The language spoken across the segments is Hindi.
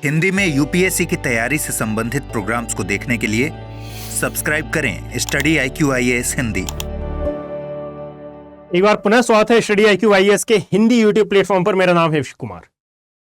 हिंदी में यूपीएससी की तैयारी से संबंधित प्रोग्राम्स को देखने के लिए सब्सक्राइब करें स्टडी IQ IAS हिंदी। एक बार पुनः स्वागत है स्टडी IQ IAS के हिंदी यूट्यूब प्लेटफॉर्म पर। मेरा नाम है विश कुमार।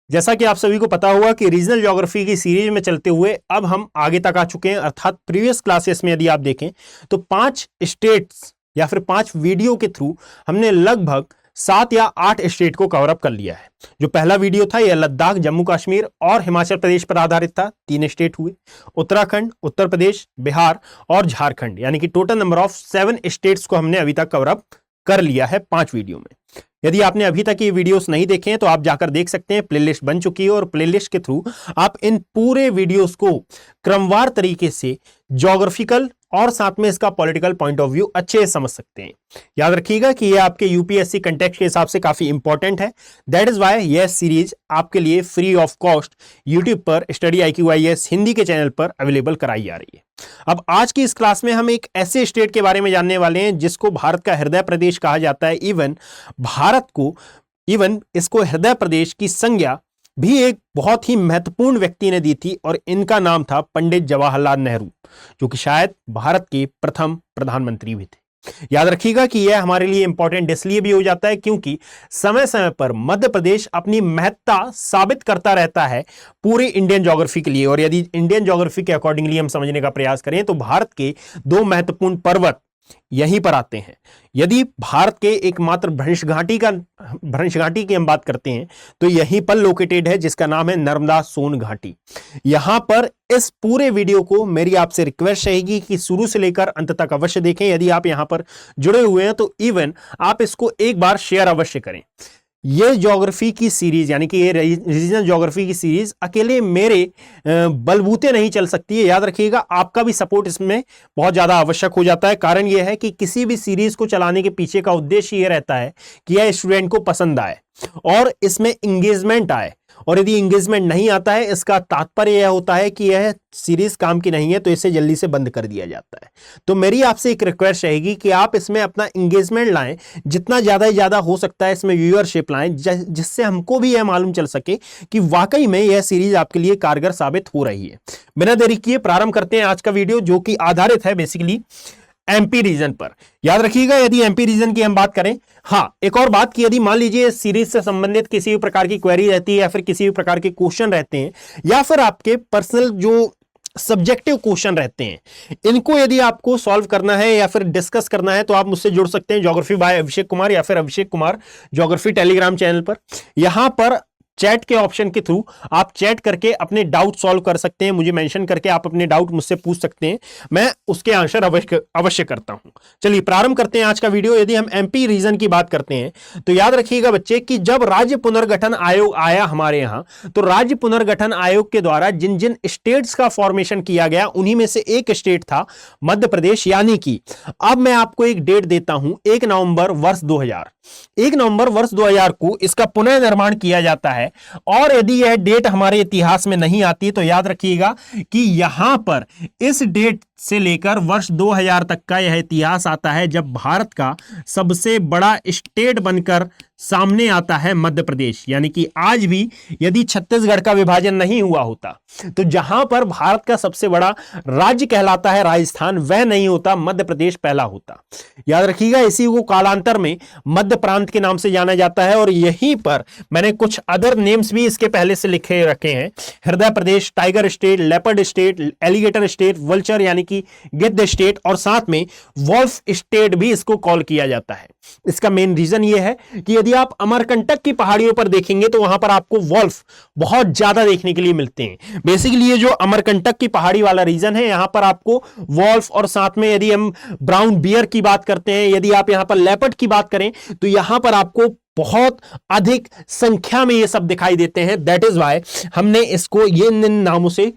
जैसा कि आप सभी को पता हुआ कि रीजनल ज्योग्राफी की सीरीज में चलते हुए अब हम आगे तक आ चुके हैं, अर्थात प्रीवियस क्लासेस में यदि आप देखें तो 5 स्टेट्स या फिर 5 वीडियो के थ्रू हमने लगभग 7 या 8 स्टेट को कवर अप कर लिया है। जो पहला वीडियो था यह लद्दाख, जम्मू कश्मीर और हिमाचल प्रदेश पर आधारित था। 3 स्टेट हुए, उत्तराखंड, उत्तर प्रदेश, बिहार और झारखंड, यानी कि टोटल नंबर ऑफ 7 स्टेट्स को हमने अभी तक कवर अप कर लिया है 5 वीडियो में। यदि आपने अभी तक ये वीडियोस नहीं देखे हैं तो आप जाकर देख सकते हैं, प्लेलिस्ट बन चुकी है और प्लेलिस्ट के थ्रू आप इन पूरे वीडियोस को क्रमवार तरीके से ज्योग्राफिकल और साथ में इसका पॉलिटिकल पॉइंट ऑफ व्यू अच्छे से समझ सकते हैं। याद रखिएगा कि ये आपके यूपीएससी कंटेक्स्ट के हिसाब से काफी इंपॉर्टेंट है। दैट इज व्हाई यह सीरीज आपके लिए फ्री ऑफ कॉस्ट यूट्यूब पर स्टडी IQ IAS हिंदी के चैनल पर अवेलेबल कराई जा रही है। अब आज की इस क्लास में हम एक ऐसे स्टेट के बारे में जानने वाले हैं जिसको भारत का हृदय प्रदेश कहा जाता है। इवन इसको हृदय प्रदेश की संज्ञा भी एक बहुत ही महत्वपूर्ण व्यक्ति ने दी थी और इनका नाम था पंडित जवाहरलाल नेहरू, जो कि शायद भारत के प्रथम प्रधानमंत्री भी थे। याद रखिएगा कि यह हमारे लिए इंपॉर्टेंट इसलिए भी हो जाता है क्योंकि समय समय पर मध्य प्रदेश अपनी महत्ता साबित करता रहता है पूरे इंडियन ज्योग्राफी के लिए। और यदि इंडियन ज्योग्राफी के अकॉर्डिंगली हम समझने का प्रयास करें तो भारत के 2 महत्वपूर्ण पर्वत यहीं पर आते हैं। यदि भारत के एकमात्र भ्रंश घाटी की हम बात करते हैं तो यहीं पर लोकेटेड है, जिसका नाम है नर्मदा सोन घाटी। यहां पर इस पूरे वीडियो को मेरी आपसे रिक्वेस्ट रहेगी कि शुरू से लेकर अंत तक अवश्य देखें। यदि आप यहां पर जुड़े हुए हैं तो इवन आप इसको एक बार शेयर अवश्य करें। ये ज्योग्राफी की सीरीज यानी कि ये रीजनल ज्योग्राफी की सीरीज अकेले मेरे बलबूते नहीं चल सकती है। याद रखिएगा आपका भी सपोर्ट इसमें बहुत ज्यादा आवश्यक हो जाता है। कारण यह है कि किसी भी सीरीज को चलाने के पीछे का उद्देश्य यह रहता है कि यह स्टूडेंट को पसंद आए और इसमें इंगेजमेंट आए। और यदि इंगेजमेंट नहीं आता है इसका तात्पर्य यह होता है कि यह सीरीज काम की नहीं है, तो इसे जल्दी से बंद कर दिया जाता है। तो मेरी आपसे एक रिक्वेस्ट रहेगी कि आप इसमें अपना इंगेजमेंट लाएं, जितना ज्यादा से ज्यादा हो सकता है इसमें व्यूअरशिप लाएं, जिससे हमको भी यह मालूम चल सके कि वाकई में यह सीरीज आपके लिए कारगर साबित हो रही है। बिना देरी किए प्रारंभ करते हैं आज का वीडियो, जो कि आधारित है बेसिकली MP रीजन पर। याद रखिएगा यदि MP रीजन की हम बात करें, हाँ एक और बात कि यदि मान लीजिए सीरीज से संबंधित किसी भी प्रकार की क्वेरी रहती है या फिर किसी भी प्रकार के क्वेश्चन रहते हैं या फिर आपके पर्सनल जो सब्जेक्टिव क्वेश्चन रहते हैं, इनको यदि आपको सॉल्व करना है या फिर डिस्कस करना है तो आप मुझसे जुड़ सकते हैं ज्योग्राफी बाय अभिषेक कुमार या फिर Abhishek Kumar geography Telegram channel पर। यहां पर चैट के ऑप्शन के थ्रू आप चैट करके अपने डाउट सॉल्व कर सकते हैं। मुझे मेंशन करके आप अपने डाउट मुझसे पूछ सकते हैं, मैं उसके आंसर अवश्य करता हूं। चलिए प्रारंभ करते हैं आज का वीडियो। यदि हम MP रीजन की बात करते हैं तो याद रखिएगा बच्चे कि जब राज्य पुनर्गठन आयोग आया हमारे यहां, तो राज्य पुनर्गठन आयोग के द्वारा जिन जिन स्टेट्स का फॉर्मेशन किया गया उन्हीं में से एक स्टेट था मध्य प्रदेश। यानी कि अब मैं आपको एक डेट देता हूं, 1 नवंबर वर्ष 2000। 1 नवंबर वर्ष 2000 को इसका पुनर्निर्माण किया जाता है। और यदि यह डेट हमारे इतिहास में नहीं आती तो याद रखिएगा कि यहां पर इस डेट से लेकर वर्ष 2000 तक का यह इतिहास आता है जब भारत का सबसे बड़ा स्टेट बनकर सामने आता है मध्य प्रदेश। यानी कि आज भी यदि छत्तीसगढ़ का विभाजन नहीं हुआ होता तो जहां पर भारत का सबसे बड़ा राज्य कहलाता है राजस्थान, वह नहीं होता, मध्य प्रदेश पहला होता। याद रखिएगा इसी को कालांतर में मध्य प्रांत के नाम से जाना जाता है। और यहीं पर मैंने कुछ अदर नेम्स भी इसके पहले से लिखे रखे हैं, हृदय प्रदेश, tiger state, leopard state, alligator state, vulture यानी कि गिद्ध स्टेट, और साथ में वॉल्फ स्टेट भी इसको कॉल किया जाता है। इसका मेन रीजन यह है कि यदि आप अमरकंटक की पहाड़ियों पर देखेंगे तो वहां पर आपको वॉल्फ बहुत ज्यादा देखने के लिए मिलते हैं। बेसिकली ये जो अमरकंटक की पहाड़ी वाला रीजन है, यहां पर आपको वॉल्फ और साथ में यदि हम ब्राउन बियर की बात करते हैं, यदि आप यहां पर लेपर्ड की बात करें तो यहां पर आपको बहुत अधिक संख्या में ये सब दिखाई देते हैं। दैट इज वाई हमने इसको ये नामों से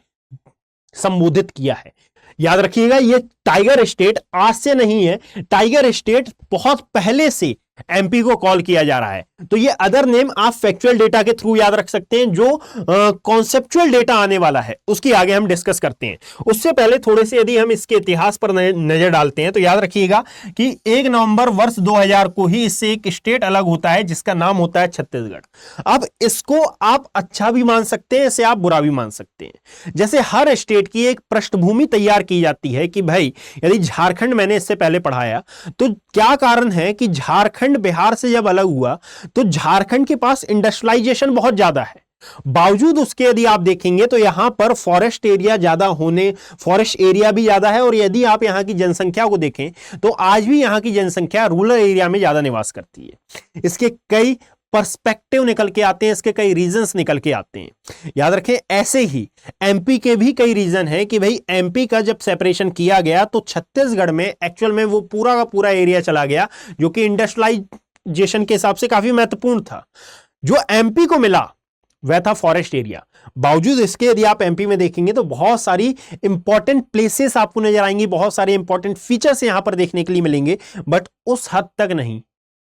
संबोधित किया है। याद रखिएगा ये टाइगर स्टेट आज से नहीं है, टाइगर स्टेट बहुत पहले से MP को कॉल किया जा रहा है। तो ये अदर नेम आप फैक्चुअल डेटा के थ्रू याद रख सकते हैं। जो कॉन्सेप्चुअल डेटा आने वाला है उसकी आगे हम डिस्कस करते हैं। उससे पहले थोड़े से यदि हम इसके इतिहास पर नजर डालते हैं तो याद रखिएगा कि 1 नवंबर वर्ष 2000 को ही इससे एक स्टेट अलग होता है जिसका नाम होता है छत्तीसगढ़। अब इसको आप अच्छा भी मान सकते हैं, इसे आप बुरा भी मान सकते हैं। जैसे हर स्टेट की एक पृष्ठभूमि तैयार की जाती है कि भाई यदि झारखंड, मैंने इससे पहले पढ़ाया, तो क्या कारण है कि झारखंड बिहार से जब अलग हुआ तो झारखंड के पास इंडस्ट्रियलाइजेशन बहुत ज्यादा है। बावजूद उसके यदि आप देखेंगे तो यहां पर फॉरेस्ट एरिया ज्यादा होने, फॉरेस्ट एरिया भी ज्यादा है। और यदि आप यहां की जनसंख्या को देखें तो आज भी यहां की जनसंख्या रूरल एरिया में ज्यादा निवास करती है। इसके कई पर्सपेक्टिव निकल के आते हैं, इसके कई रीजंस निकल के आते हैं। याद रखें, ऐसे ही एमपी के भी कई रीजन है कि भाई एमपी का जब सेपरेशन किया गया तो छत्तीसगढ़ में एक्चुअल में वो पूरा का पूरा एरिया चला गया जो कि इंडस्ट्रियलाइजेशन के हिसाब से काफी महत्वपूर्ण था। जो एमपी को मिला वह था फॉरेस्ट एरिया। बावजूद इसके यदि आप एमपी में देखेंगे तो बहुत सारी इंपॉर्टेंट प्लेसेस आपको नजर आएंगी, बहुत सारे इंपॉर्टेंट फीचर्स यहां पर देखने के लिए मिलेंगे, बट उस हद तक नहीं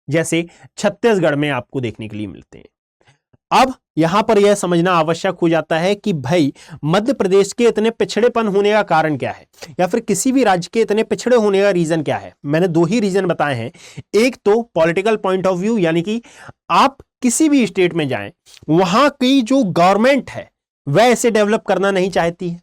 जैसे छत्तीसगढ़ में आपको देखने के लिए मिलते हैं। अब यहां पर यह समझना आवश्यक हो जाता है कि भाई मध्य प्रदेश के इतने पिछड़ेपन होने का कारण क्या है, या फिर किसी भी राज्य के इतने पिछड़े होने का रीजन क्या है। मैंने 2 ही रीजन बताए हैं। एक तो पॉलिटिकल पॉइंट ऑफ व्यू, यानी कि आप किसी भी स्टेट में जाएं, वहां की जो गवर्नमेंट है वह इसे डेवलप करना नहीं चाहती है,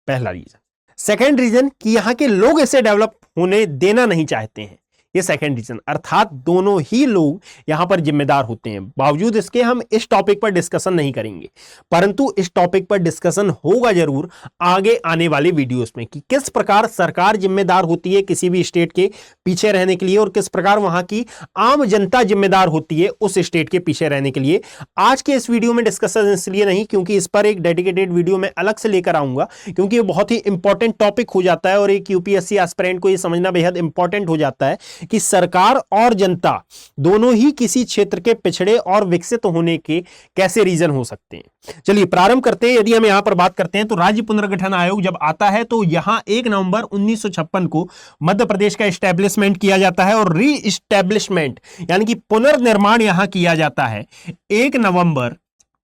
पहला रीजन। सेकेंड रीजन कि यहां के लोग इसे डेवलप होने देना नहीं चाहते हैं, ये सेकंड रीजन। अर्थात दोनों ही लोग यहां पर जिम्मेदार होते हैं। बावजूद इसके हम इस टॉपिक पर डिस्कशन नहीं करेंगे, परंतु इस टॉपिक पर डिस्कशन होगा जरूर आगे आने वाले वीडियोस में कि किस प्रकार सरकार जिम्मेदार होती है किसी भी स्टेट के पीछे रहने के लिए और किस प्रकार वहां की आम जनता जिम्मेदार होती है उस स्टेट के पीछे रहने के लिए। आज के इस वीडियो में डिस्कशन इसलिए नहीं क्योंकि इस पर एक डेडिकेटेड वीडियो मैं अलग से लेकर आऊंगा, क्योंकि ये बहुत ही इंपॉर्टेंट टॉपिक हो जाता है और एक यूपीएससी एस्पिरेंट को यह समझना बेहद इंपॉर्टेंट हो जाता है कि सरकार और जनता दोनों ही किसी क्षेत्र के पिछड़े और विकसित होने के कैसे रीजन हो सकते हैं। चलिए प्रारंभ करते हैं। यदि हम यहां पर बात करते हैं तो राज्य पुनर्गठन आयोग जब आता है तो यहां 1 नवंबर 1956 को मध्य प्रदेश का एस्टेब्लिशमेंट किया जाता है और री एस्टेब्लिशमेंट यानी कि पुनर्निर्माण यहां किया जाता है 1 नवंबर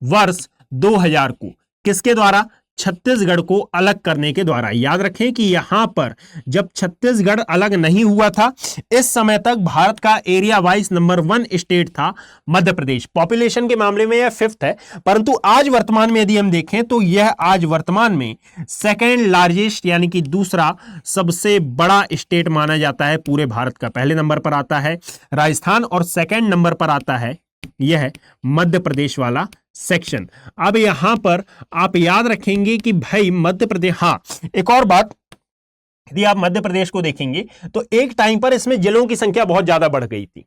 वर्ष 2000 को। किसके द्वारा? छत्तीसगढ़ को अलग करने के द्वारा। याद रखें कि यहां पर जब छत्तीसगढ़ अलग नहीं हुआ था, इस समय तक भारत का एरिया वाइज नंबर 1 स्टेट था मध्य प्रदेश। पॉपुलेशन के मामले में यह 5th है, परंतु आज वर्तमान में यदि हम देखें तो यह आज वर्तमान में सेकेंड लार्जेस्ट यानी कि दूसरा सबसे बड़ा स्टेट माना जाता है पूरे भारत का। पहले नंबर पर आता है राजस्थान और सेकेंड नंबर पर आता है यह मध्य प्रदेश वाला सेक्शन। अब यहां पर आप याद रखेंगे कि भाई मध्य प्रदेश, हाँ एक और बात, यदि आप मध्य प्रदेश को देखेंगे तो एक टाइम पर इसमें जिलों की संख्या बहुत ज्यादा बढ़ गई थी।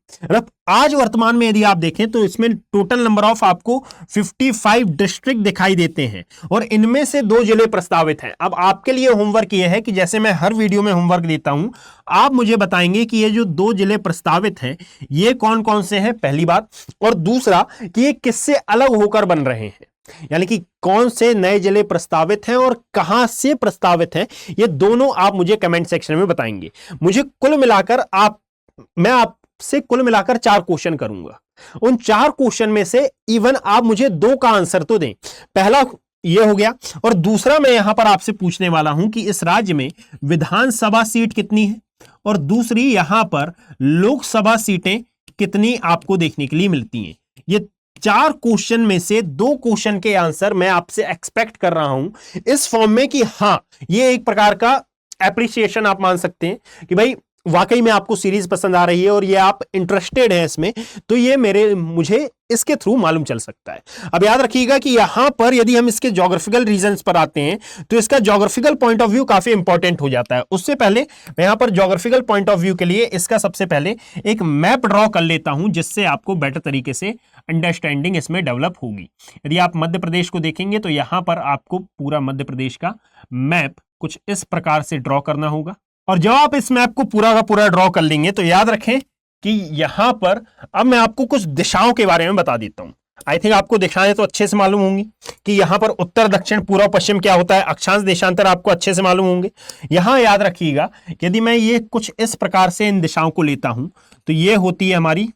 आज वर्तमान में यदि आप देखें तो इसमें टोटल नंबर ऑफ आपको 55 डिस्ट्रिक्ट दिखाई देते हैं और इनमें से 2 जिले प्रस्तावित हैं। अब आपके लिए होमवर्क यह है कि जैसे मैं हर वीडियो में होमवर्क देता हूं, आप मुझे बताएंगे कि ये जो 2 जिले प्रस्तावित हैं ये कौन कौन से हैं, पहली बात, और दूसरा कि ये किससे अलग होकर बन रहे हैं, यानी कि कौन से नए जिले प्रस्तावित हैं और कहां से प्रस्तावित हैं, ये दोनों आप मुझे कमेंट सेक्शन में बताएंगे। मुझे कुल मिलाकर मैं आपसे कुल मिलाकर 4 क्वेश्चन करूंगा। उन 4 क्वेश्चन में से इवन आप मुझे 2 का आंसर तो दें। पहला ये हो गया, और दूसरा मैं यहां पर आपसे पूछने वाला हूं कि इस राज्य में विधानसभा सीट कितनी है और दूसरी यहां पर लोकसभा सीटें कितनी आपको देखने के लिए मिलती हैं। ये 4 क्वेश्चन में से 2 क्वेश्चन के आंसर मैं आपसे एक्सपेक्ट कर रहा हूं इस फॉर्म में कि हां ये एक प्रकार का एप्रिसिएशन आप मान सकते हैं कि भाई वाकई में आपको सीरीज पसंद आ रही है और ये आप इंटरेस्टेड हैं इसमें, तो ये मुझे इसके थ्रू मालूम चल सकता है। अब याद रखिएगा कि यहां पर यदि हम इसके ज्योग्राफिकल रीजंस पर आते हैं तो इसका ज्योग्राफिकल पॉइंट ऑफ व्यू काफी इंपॉर्टेंट हो जाता है। उससे पहले मैं यहां पर ज्योग्राफिकल पॉइंट ऑफ व्यू के लिए इसका सबसे पहले एक मैप ड्रॉ कर लेता हूं जिससे आपको बेटर तरीके से अंडरस्टैंडिंग इसमें डेवलप होगी। यदि आप मध्य प्रदेश को देखेंगे तो यहां पर आपको पूरा मध्य प्रदेश का मैप कुछ इस प्रकार से ड्रॉ करना होगा, और जब आप इस मैप को पूरा का पूरा ड्रॉ कर लेंगे तो याद रखें कि यहां पर अब मैं आपको कुछ दिशाओं के बारे में बता देता हूं। आई थिंक आपको दिशाएं तो अच्छे से मालूम होंगी कि यहां पर उत्तर दक्षिण पूर्व पश्चिम क्या होता है, अक्षांश देशांतर आपको अच्छे से मालूम होंगे। यहां याद रखिएगा यदि मैं ये कुछ इस प्रकार से इन दिशाओं को लेता हूं तो ये होती है हमारी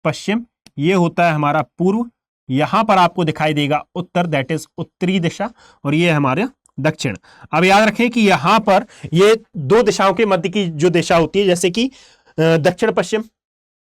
पश्चिम, ये होता है हमारा पूर्व, यहां पर आपको दिखाई देगा उत्तर, दैट इज उत्तरी दिशा, और ये है हमारे दक्षिण। अब याद रखें कि यहां पर ये दो दिशाओं के मध्य की जो दिशा होती है, जैसे कि दक्षिण पश्चिम,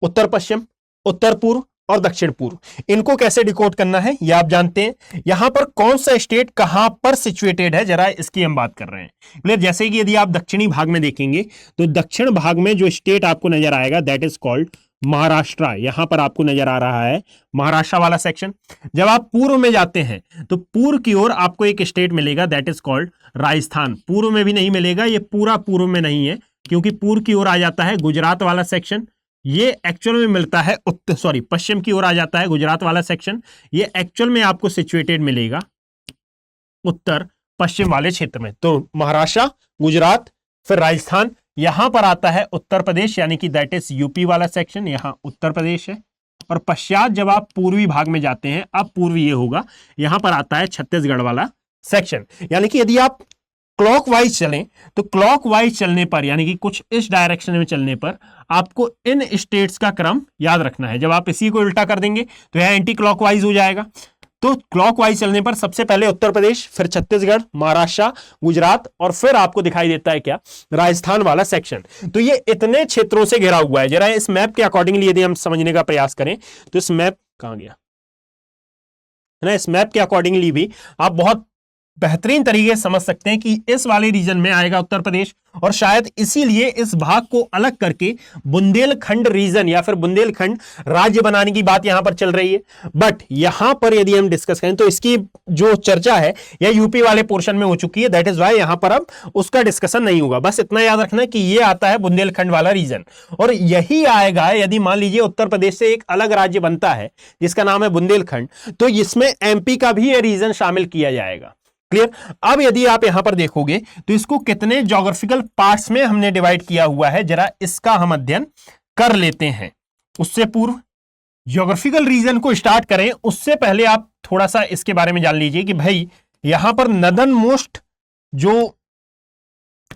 उत्तर पश्चिम, उत्तर पूर्व और दक्षिण पूर्व, इनको कैसे डिकोड करना है ये आप जानते हैं। यहां पर कौन सा स्टेट कहां पर सिचुएटेड है, जरा इसकी हम बात कर रहे हैं। क्लियर? जैसे कि यदि आप दक्षिणी भाग में देखेंगे तो दक्षिण भाग में जो स्टेट आपको नजर आएगा दैट इज कॉल्ड महाराष्ट्र। यहां पर आपको नजर आ रहा है महाराष्ट्र वाला सेक्शन। जब आप पूर्व में जाते हैं तो पूर्व की ओर आपको एक स्टेट मिलेगा दैट इज कॉल्ड राजस्थान। पूर्व में भी नहीं मिलेगा, ये पूरा पूर्व में नहीं है, क्योंकि पूर्व की ओर आ जाता है गुजरात वाला सेक्शन। ये एक्चुअल में मिलता है पश्चिम की ओर आ जाता है गुजरात वाला सेक्शन। ये एक्चुअल में आपको सिचुएटेड मिलेगा उत्तर पश्चिम वाले क्षेत्र में। तो महाराष्ट्र, गुजरात, फिर राजस्थान, यहां पर आता है उत्तर प्रदेश, यानी कि दैट इज यूपी वाला सेक्शन, यहां उत्तर प्रदेश है। और पश्चात जब आप पूर्वी भाग में जाते हैं, अब पूर्व ये होगा, यहां पर आता है छत्तीसगढ़ वाला सेक्शन। यानी कि यदि आप क्लॉकवाइज चलें तो क्लॉकवाइज चलने पर, यानी कि कुछ इस डायरेक्शन में चलने पर, आपको इन स्टेट्स का क्रम याद रखना है। जब आप इसी को उल्टा कर देंगे तो यह एंटी क्लॉकवाइज हो जाएगा। तो क्लॉकवाइज चलने पर सबसे पहले उत्तर प्रदेश, फिर छत्तीसगढ़, महाराष्ट्र, गुजरात, और फिर आपको दिखाई देता है क्या, राजस्थान वाला सेक्शन। तो ये इतने क्षेत्रों से घिरा हुआ है। जरा इस मैप के अकॉर्डिंगली यदि हम समझने का प्रयास करें तो इस मैप कहां गया है ना, इस मैप के अकॉर्डिंगली भी आप बहुत बेहतरीन तरीके से समझ सकते हैं कि इस वाले रीजन में आएगा उत्तर प्रदेश, और शायद इसीलिए इस भाग को अलग करके बुंदेलखंड रीजन या फिर बुंदेलखंड राज्य बनाने की बात यहां पर चल रही है। बट यहां पर यदि हम डिस्कस करें तो इसकी जो चर्चा है यह यूपी वाले पोर्शन में हो चुकी है, दैट इज वाई यहां पर अब उसका डिस्कशन नहीं होगा। बस इतना याद रखना है कि यह आता है बुंदेलखंड वाला रीजन, और यही आएगा यदि मान लीजिए उत्तर प्रदेश से एक अलग राज्य बनता है जिसका नाम है बुंदेलखंड, तो इसमें एमपी का भी यह रीजन शामिल किया जाएगा। क्लियर? अब यदि आप यहां पर देखोगे तो इसको कितने ज्योग्राफिकल पार्ट्स में हमने डिवाइड किया हुआ है, जरा इसका हम अध्ययन कर लेते हैं। उससे पूर्व ज्योग्राफिकल रीजन को स्टार्ट करें उससे पहले आप थोड़ा सा इसके बारे में जान लीजिए कि भाई यहां पर नदन मोस्ट जो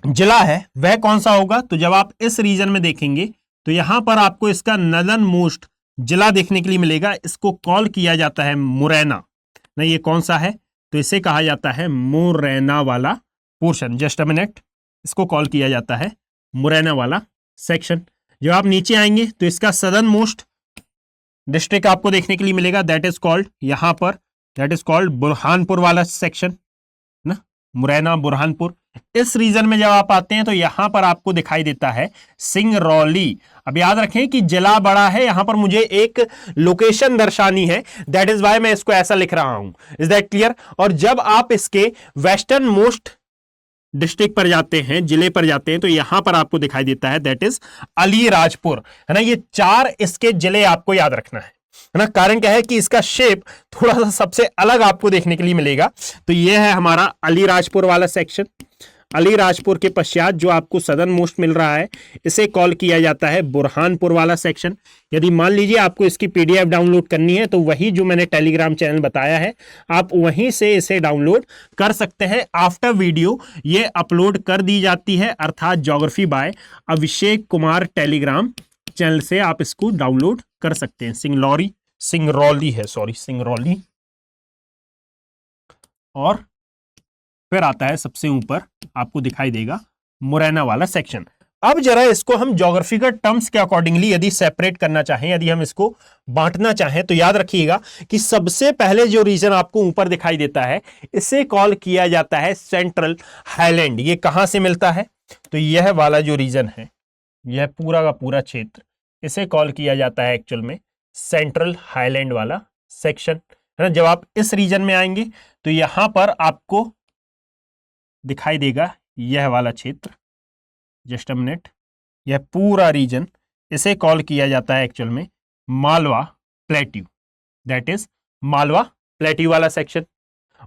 जिला है वह कौन सा होगा। तो जब आप इस रीजन में देखेंगे तो यहां पर आपको इसका नदन मोस्ट जिला देखने के लिए मिलेगा। इसको कॉल किया जाता है मुरैना। नहीं, ये कौन सा है, तो इसे कहा जाता है मुरैना वाला पोर्शन। जस्ट अ मिनट, इसको कॉल किया जाता है मुरैना वाला सेक्शन। जब आप नीचे आएंगे तो इसका सदर्न मोस्ट डिस्ट्रिक्ट आपको देखने के लिए मिलेगा, दैट इज कॉल्ड यहां पर दैट इज कॉल्ड बुरहानपुर वाला सेक्शन ना, मुरैना बुरहानपुर। इस रीजन में जब आप आते हैं तो यहां पर आपको दिखाई देता है सिंगरौली। अब याद रखें कि जिला बड़ा है, यहां पर मुझे एक लोकेशन दर्शानी है, दैट इज वाई मैं इसको ऐसा लिख रहा हूं। Is that clear? और जब आप इसके वेस्टर्न मोस्ट डिस्ट्रिक्ट पर जाते हैं, जिले पर जाते हैं, तो यहां पर आपको दिखाई देता है दैट इज अलीराजपुर, है ना। ये चार इसके जिले आपको याद रखना है ना। कारण क्या है कि इसका शेप थोड़ा सा सबसे अलग आपको देखने के लिए मिलेगा। तो यह है हमारा अलीराजपुर वाला सेक्शन। अलीराजपुर के पश्चात जो आपको सदर्न मोस्ट मिल रहा है इसे कॉल किया जाता है बुरहानपुर वाला सेक्शन। यदि मान लीजिए आपको इसकी पीडीएफ डाउनलोड करनी है तो वही जो मैंने टेलीग्राम चैनल बताया है आप वहीं से इसे डाउनलोड कर सकते हैं। आफ्टर वीडियो ये अपलोड कर दी जाती है, अर्थात geography bye Abhishek Kumar Telegram channel से आप इसको डाउनलोड कर सकते हैं। सिंगरौली। और फिर आता है सबसे ऊपर आपको दिखाई देगा मुरैना वाला सेक्शन। अब जरा इसको हम ज्योग्राफिकल टर्म्स के अकॉर्डिंगली यदि सेपरेट करना चाहें, यदि हम इसको बांटना चाहें, तो याद रखिएगा कि सबसे पहले जो रीजन आपको ऊपर दिखाई देता है इसे कॉल किया जाता है सेंट्रल हाईलैंड। ये कहां से मिलता है, तो यह वाला जो रीजन है, यह पूरा का पूरा क्षेत्र, इसे कॉल किया जाता है एक्चुअल में सेंट्रल हाईलैंड वाला सेक्शन, है ना। जब आप इस रीजन में आएंगे तो यहां पर आपको दिखाई देगा यह वाला क्षेत्र, जस्ट अ मिनट, यह पूरा रीजन, इसे कॉल किया जाता है एक्चुअल में Malwa plateau, that is Malwa plateau वाला सेक्शन।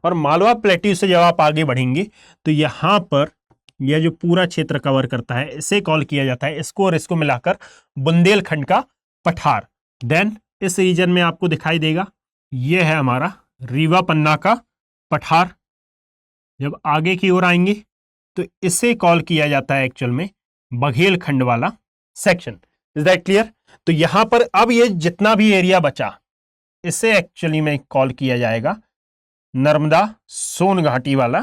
और मालवा प्लेट्यू से जब आप आगे बढ़ेंगे तो यहां पर यह जो पूरा क्षेत्र कवर करता है इसे कॉल किया जाता है, इसको और इसको मिलाकर बुंदेलखंड का पठार। देन इस रीजन में आपको दिखाई देगा यह है हमारा रीवा पन्ना का पठार। जब आगे की ओर आएंगे तो इसे कॉल किया जाता है एक्चुअल में बघेलखंड वाला सेक्शन। Is that clear? तो यहां पर अब ये जितना भी एरिया बचा इसे एक्चुअली में कॉल किया जाएगा नर्मदा सोन घाटी वाला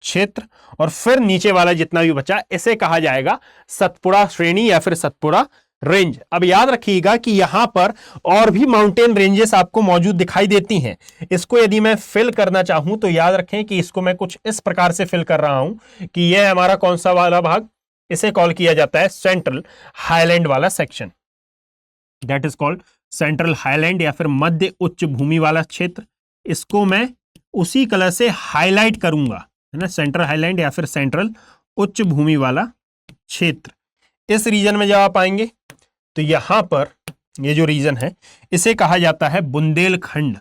क्षेत्र, और फिर नीचे वाला जितना भी बचा इसे कहा जाएगा सतपुड़ा श्रेणी या फिर सतपुड़ा रेंज। अब याद रखिएगा कि यहां पर और भी माउंटेन रेंजेस आपको मौजूद दिखाई देती हैं। इसको यदि मैं फिल करना चाहूं तो याद रखें कि इसको मैं कुछ इस प्रकार से फिल कर रहा हूं कि यह हमारा कौन सा वाला भाग, इसे कॉल किया जाता है सेंट्रल हाईलैंड वाला section, that is called central highland या फिर मध्य उच्च भूमि वाला क्षेत्र। इसको मैं उसी कलर से हाईलाइट करूंगा, है ना, सेंट्रल हाईलैंड या फिर सेंट्रल उच्च भूमि वाला क्षेत्र। इस रीजन में जब आप आएंगे तो यहां पर ये जो रीजन है इसे कहा जाता है बुंदेलखंड।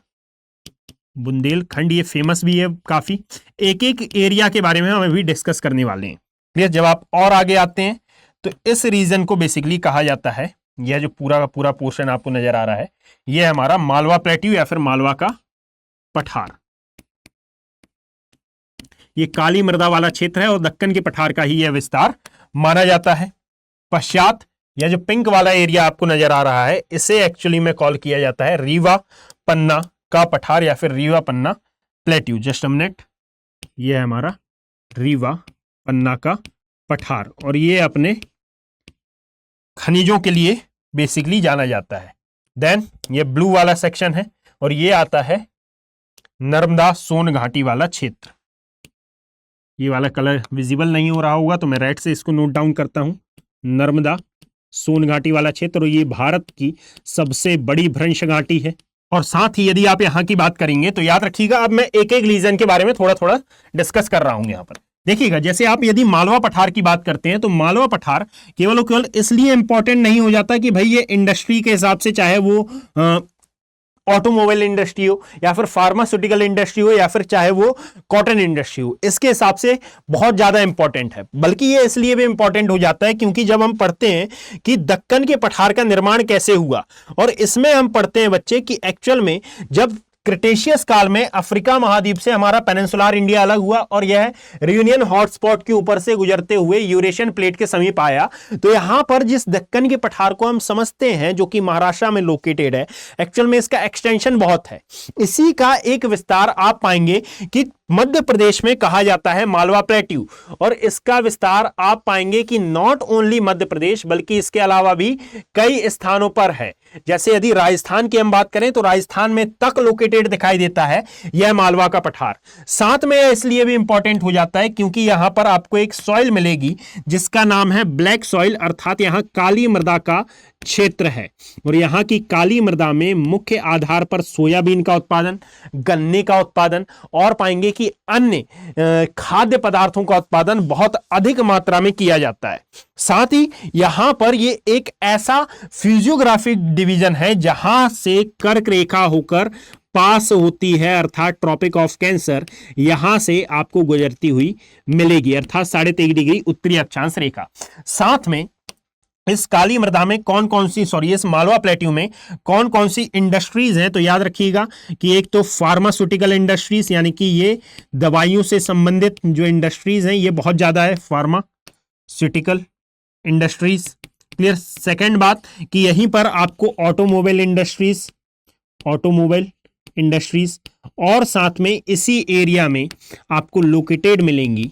बुंदेलखंड ये फेमस भी है काफी। एक एक एरिया के बारे में हम अभी डिस्कस करने वाले हैं। क्लियर? जब आप और आगे आते हैं तो इस रीजन को बेसिकली कहा जाता है, यह जो पूरा का पूरा पोर्शन आपको नजर आ रहा है यह हमारा मालवा प्लेट्यू या फिर मालवा का पठार। ये काली मृदा वाला क्षेत्र है और दक्कन के पठार का ही यह विस्तार माना जाता है। पश्चात यह जो पिंक वाला एरिया आपको नजर आ रहा है इसे एक्चुअली में कॉल किया जाता है रीवा पन्ना का पठार या फिर रीवा पन्ना प्लेट्यू। जस्ट अ मिनट, यह है हमारा रीवा पन्ना का पठार और ये अपने खनिजों के लिए बेसिकली जाना जाता है। देन ये ब्लू वाला सेक्शन है और ये आता है नर्मदा सोन घाटी वाला क्षेत्र। ये वाला कलर विजिबल नहीं हो रहा होगा तो मैं रेड से इसको नोट डाउन करता हूं, नर्मदा सोन घाटी वाला क्षेत्र। और ये भारत की सबसे बड़ी भ्रंश घाटी है। और साथ ही यदि आप यहां की बात करेंगे तो याद रखिएगा, अब मैं एक एक रीजन के बारे में थोड़ा थोड़ा डिस्कस कर रहा हूं यहां पर। देखिएगा, जैसे आप यदि मालवा पठार की बात करते हैं तो मालवा पठार केवल और केवल इसलिए इंपॉर्टेंट नहीं हो जाता कि भाई ये इंडस्ट्री के हिसाब से, चाहे वो ऑटोमोबाइल इंडस्ट्री हो या फिर फार्मास्यूटिकल इंडस्ट्री हो या फिर चाहे वो कॉटन इंडस्ट्री हो, इसके हिसाब से बहुत ज्यादा इंपॉर्टेंट है। बल्कि ये इसलिए भी इंपॉर्टेंट हो जाता है क्योंकि जब हम पढ़ते हैं कि दक्कन के पठार का निर्माण कैसे हुआ, और इसमें हम पढ़ते हैं बच्चे कि एक्चुअल में जब क्रिटेशियस काल में अफ्रीका महाद्वीप से हमारा पेनिनसुलर इंडिया अलग हुआ और यह रियूनियन हॉटस्पॉट के ऊपर से गुजरते हुए यूरेशियन प्लेट के समीप आया, तो यहां पर जिस दक्कन के पठार को हम समझते हैं जो कि महाराष्ट्र में लोकेटेड है, एक्चुअल में इसका एक्सटेंशन बहुत है। इसी का एक विस्तार आप पाएंगे कि मध्य प्रदेश में कहा जाता है मालवा प्लेट्यू, और इसका विस्तार आप पाएंगे कि नॉट ओनली मध्य प्रदेश बल्कि इसके अलावा भी कई स्थानों पर है। जैसे यदि राजस्थान की हम बात करें तो राजस्थान में तक लोकेटेड दिखाई देता है यह मालवा का पठार। साथ में इसलिए भी इंपॉर्टेंट हो जाता है क्योंकि यहां पर आपको एक सॉइल मिलेगी जिसका नाम है ब्लैक सॉइल, अर्थात यहां काली मृदा का क्षेत्र है। और यहां की काली मृदा में मुख्य आधार पर सोयाबीन का उत्पादन, गन्ने का उत्पादन और पाएंगे कि अन्य खाद्य पदार्थों का उत्पादन बहुत अधिक मात्रा में किया जाता है। साथ ही यहां पर ये एक ऐसा फिजियोग्राफिक डिवीजन है जहां से कर्क रेखा होकर पास होती है, अर्थात ट्रॉपिक ऑफ कैंसर यहां से आपको गुजरती हुई मिलेगी, अर्थात 23.5 डिग्री उत्तरी अक्षांश रेखा। साथ में इस काली मृदा में कौन कौन सी, इस मालवा प्लेट्यू में कौन कौन सी इंडस्ट्रीज हैं, तो याद रखिएगा कि एक तो फार्मास्यूटिकल इंडस्ट्रीज, यानी कि ये दवाइयों से संबंधित जो इंडस्ट्रीज हैं ये बहुत ज्यादा है, फार्मास्यूटिकल इंडस्ट्रीज। क्लियर? सेकंड बात कि यहीं पर आपको ऑटोमोबाइल इंडस्ट्रीज और साथ में इसी एरिया में आपको लोकेटेड मिलेंगी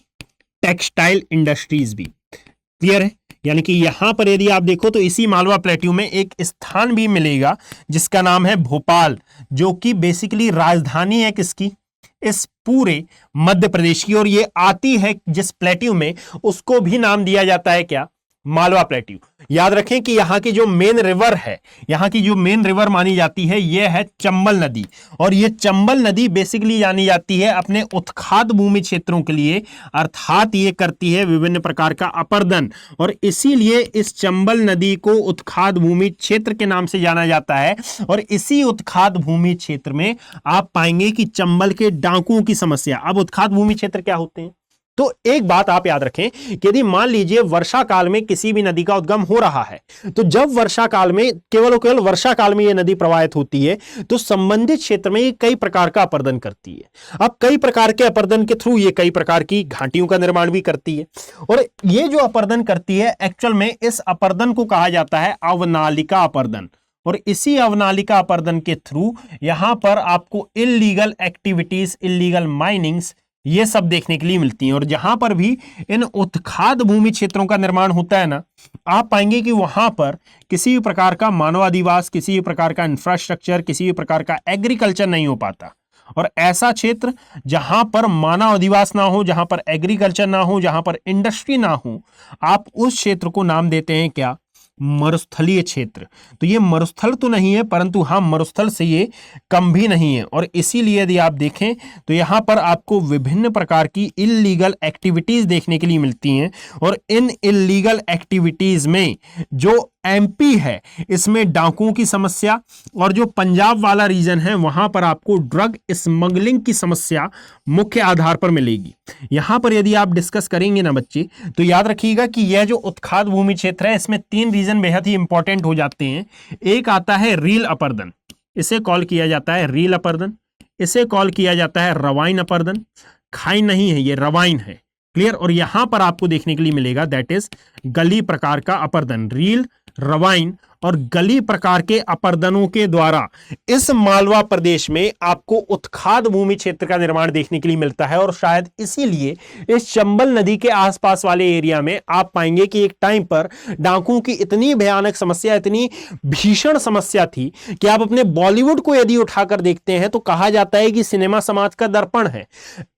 टेक्सटाइल इंडस्ट्रीज भी। क्लियर है? यानी कि यहां पर यदि आप देखो तो इसी मालवा प्लेट्यू में एक स्थान भी मिलेगा जिसका नाम है भोपाल, जो कि बेसिकली राजधानी है किसकी, इस पूरे मध्य प्रदेश की। और ये आती है जिस प्लेट्यू में उसको भी नाम दिया जाता है क्या, मालवा प्लेट्यू। याद रखें कि यहां की जो मेन रिवर है, यहां की जो मेन रिवर मानी जाती है यह है चंबल नदी, और यह चंबल नदी बेसिकली जानी जाती है अपने उत्खाद भूमि क्षेत्रों के लिए, अर्थात ये करती है विभिन्न प्रकार का अपर्दन, और इसीलिए इस चंबल नदी को उत्खाद भूमि क्षेत्र के नाम से जाना जाता है। और इसी उत्खाद भूमि क्षेत्र में आप पाएंगे कि चंबल के डाकुओं की समस्या। अब उत्खाद भूमि क्षेत्र क्या होते हैं, तो एक बात आप याद रखें कि यदि मान लीजिए वर्षा काल में किसी भी नदी का उद्गम हो रहा है, तो जब वर्षा काल में केवल वर्षा काल में यह नदी प्रवाहित होती है तो संबंधित क्षेत्र में कई प्रकार का अपर्दन करती है। अब कई प्रकार के अपर्दन के थ्रू ये कई प्रकार की घाटियों का निर्माण भी करती है, और ये जो अपर्दन करती है एक्चुअल में इस अपर्दन को कहा जाता है अवनालिका अपर्दन। और इसी अवनालिका अपर्दन के थ्रू यहां पर आपको इल्लीगल एक्टिविटीज, इल्लीगल माइनिंग्स, ये सब देखने के लिए मिलती हैं। और जहां पर भी इन उत्खाद भूमि क्षेत्रों का निर्माण होता है ना, आप पाएंगे कि वहां पर किसी भी प्रकार का मानवाधिवास, किसी भी प्रकार का इंफ्रास्ट्रक्चर, किसी भी प्रकार का एग्रीकल्चर नहीं हो पाता। और ऐसा क्षेत्र जहां पर मानव अधिवास ना हो, जहां पर एग्रीकल्चर ना हो, जहां पर इंडस्ट्री ना हो, आप उस क्षेत्र को नाम देते हैं क्या? मरुस्थलीय क्षेत्र। तो ये मरुस्थल तो नहीं है, परंतु हाँ, मरुस्थल से ये कम भी नहीं है। और इसीलिए यदि आप देखें तो यहां पर आपको विभिन्न प्रकार की इल्लीगल एक्टिविटीज देखने के लिए मिलती हैं। और इन इल्लीगल एक्टिविटीज में जो एमपी है, इसमें डाकुओं की समस्या, और जो पंजाब वाला रीजन है वहां पर आपको ड्रग स्मगलिंग की समस्या मुख्य आधार पर मिलेगी। यहां पर यदि आप डिस्कस करेंगे ना बच्चे, तो याद रखिएगा कि यह जो उत्खाद भूमि क्षेत्र है, इसमें 3 रीजन बेहद ही इंपॉर्टेंट हो जाते हैं। एक आता है रील अपर्दन, इसे कॉल किया जाता है रील अपर्दन। इसे कॉल किया जाता है रवाइन अपर्दन। खाइन नहीं है, ये रवाइन है। क्लियर? और यहां पर आपको देखने के लिए मिलेगा दैट इज गली प्रकार का अपर्दन। रील, रवाइन और गली प्रकार के अपर्दनों के द्वारा इस मालवा प्रदेश में आपको उत्खाद भूमि क्षेत्र का निर्माण देखने के लिए मिलता है। और शायद इसीलिए इस चंबल नदी के आसपास वाले एरिया में आप पाएंगे कि एक टाइम पर डाकुओं की इतनी भयानक समस्या, इतनी भीषण समस्या थी कि आप अपने बॉलीवुड को यदि उठाकर देखते हैं तो कहा जाता है कि सिनेमा समाज का दर्पण है।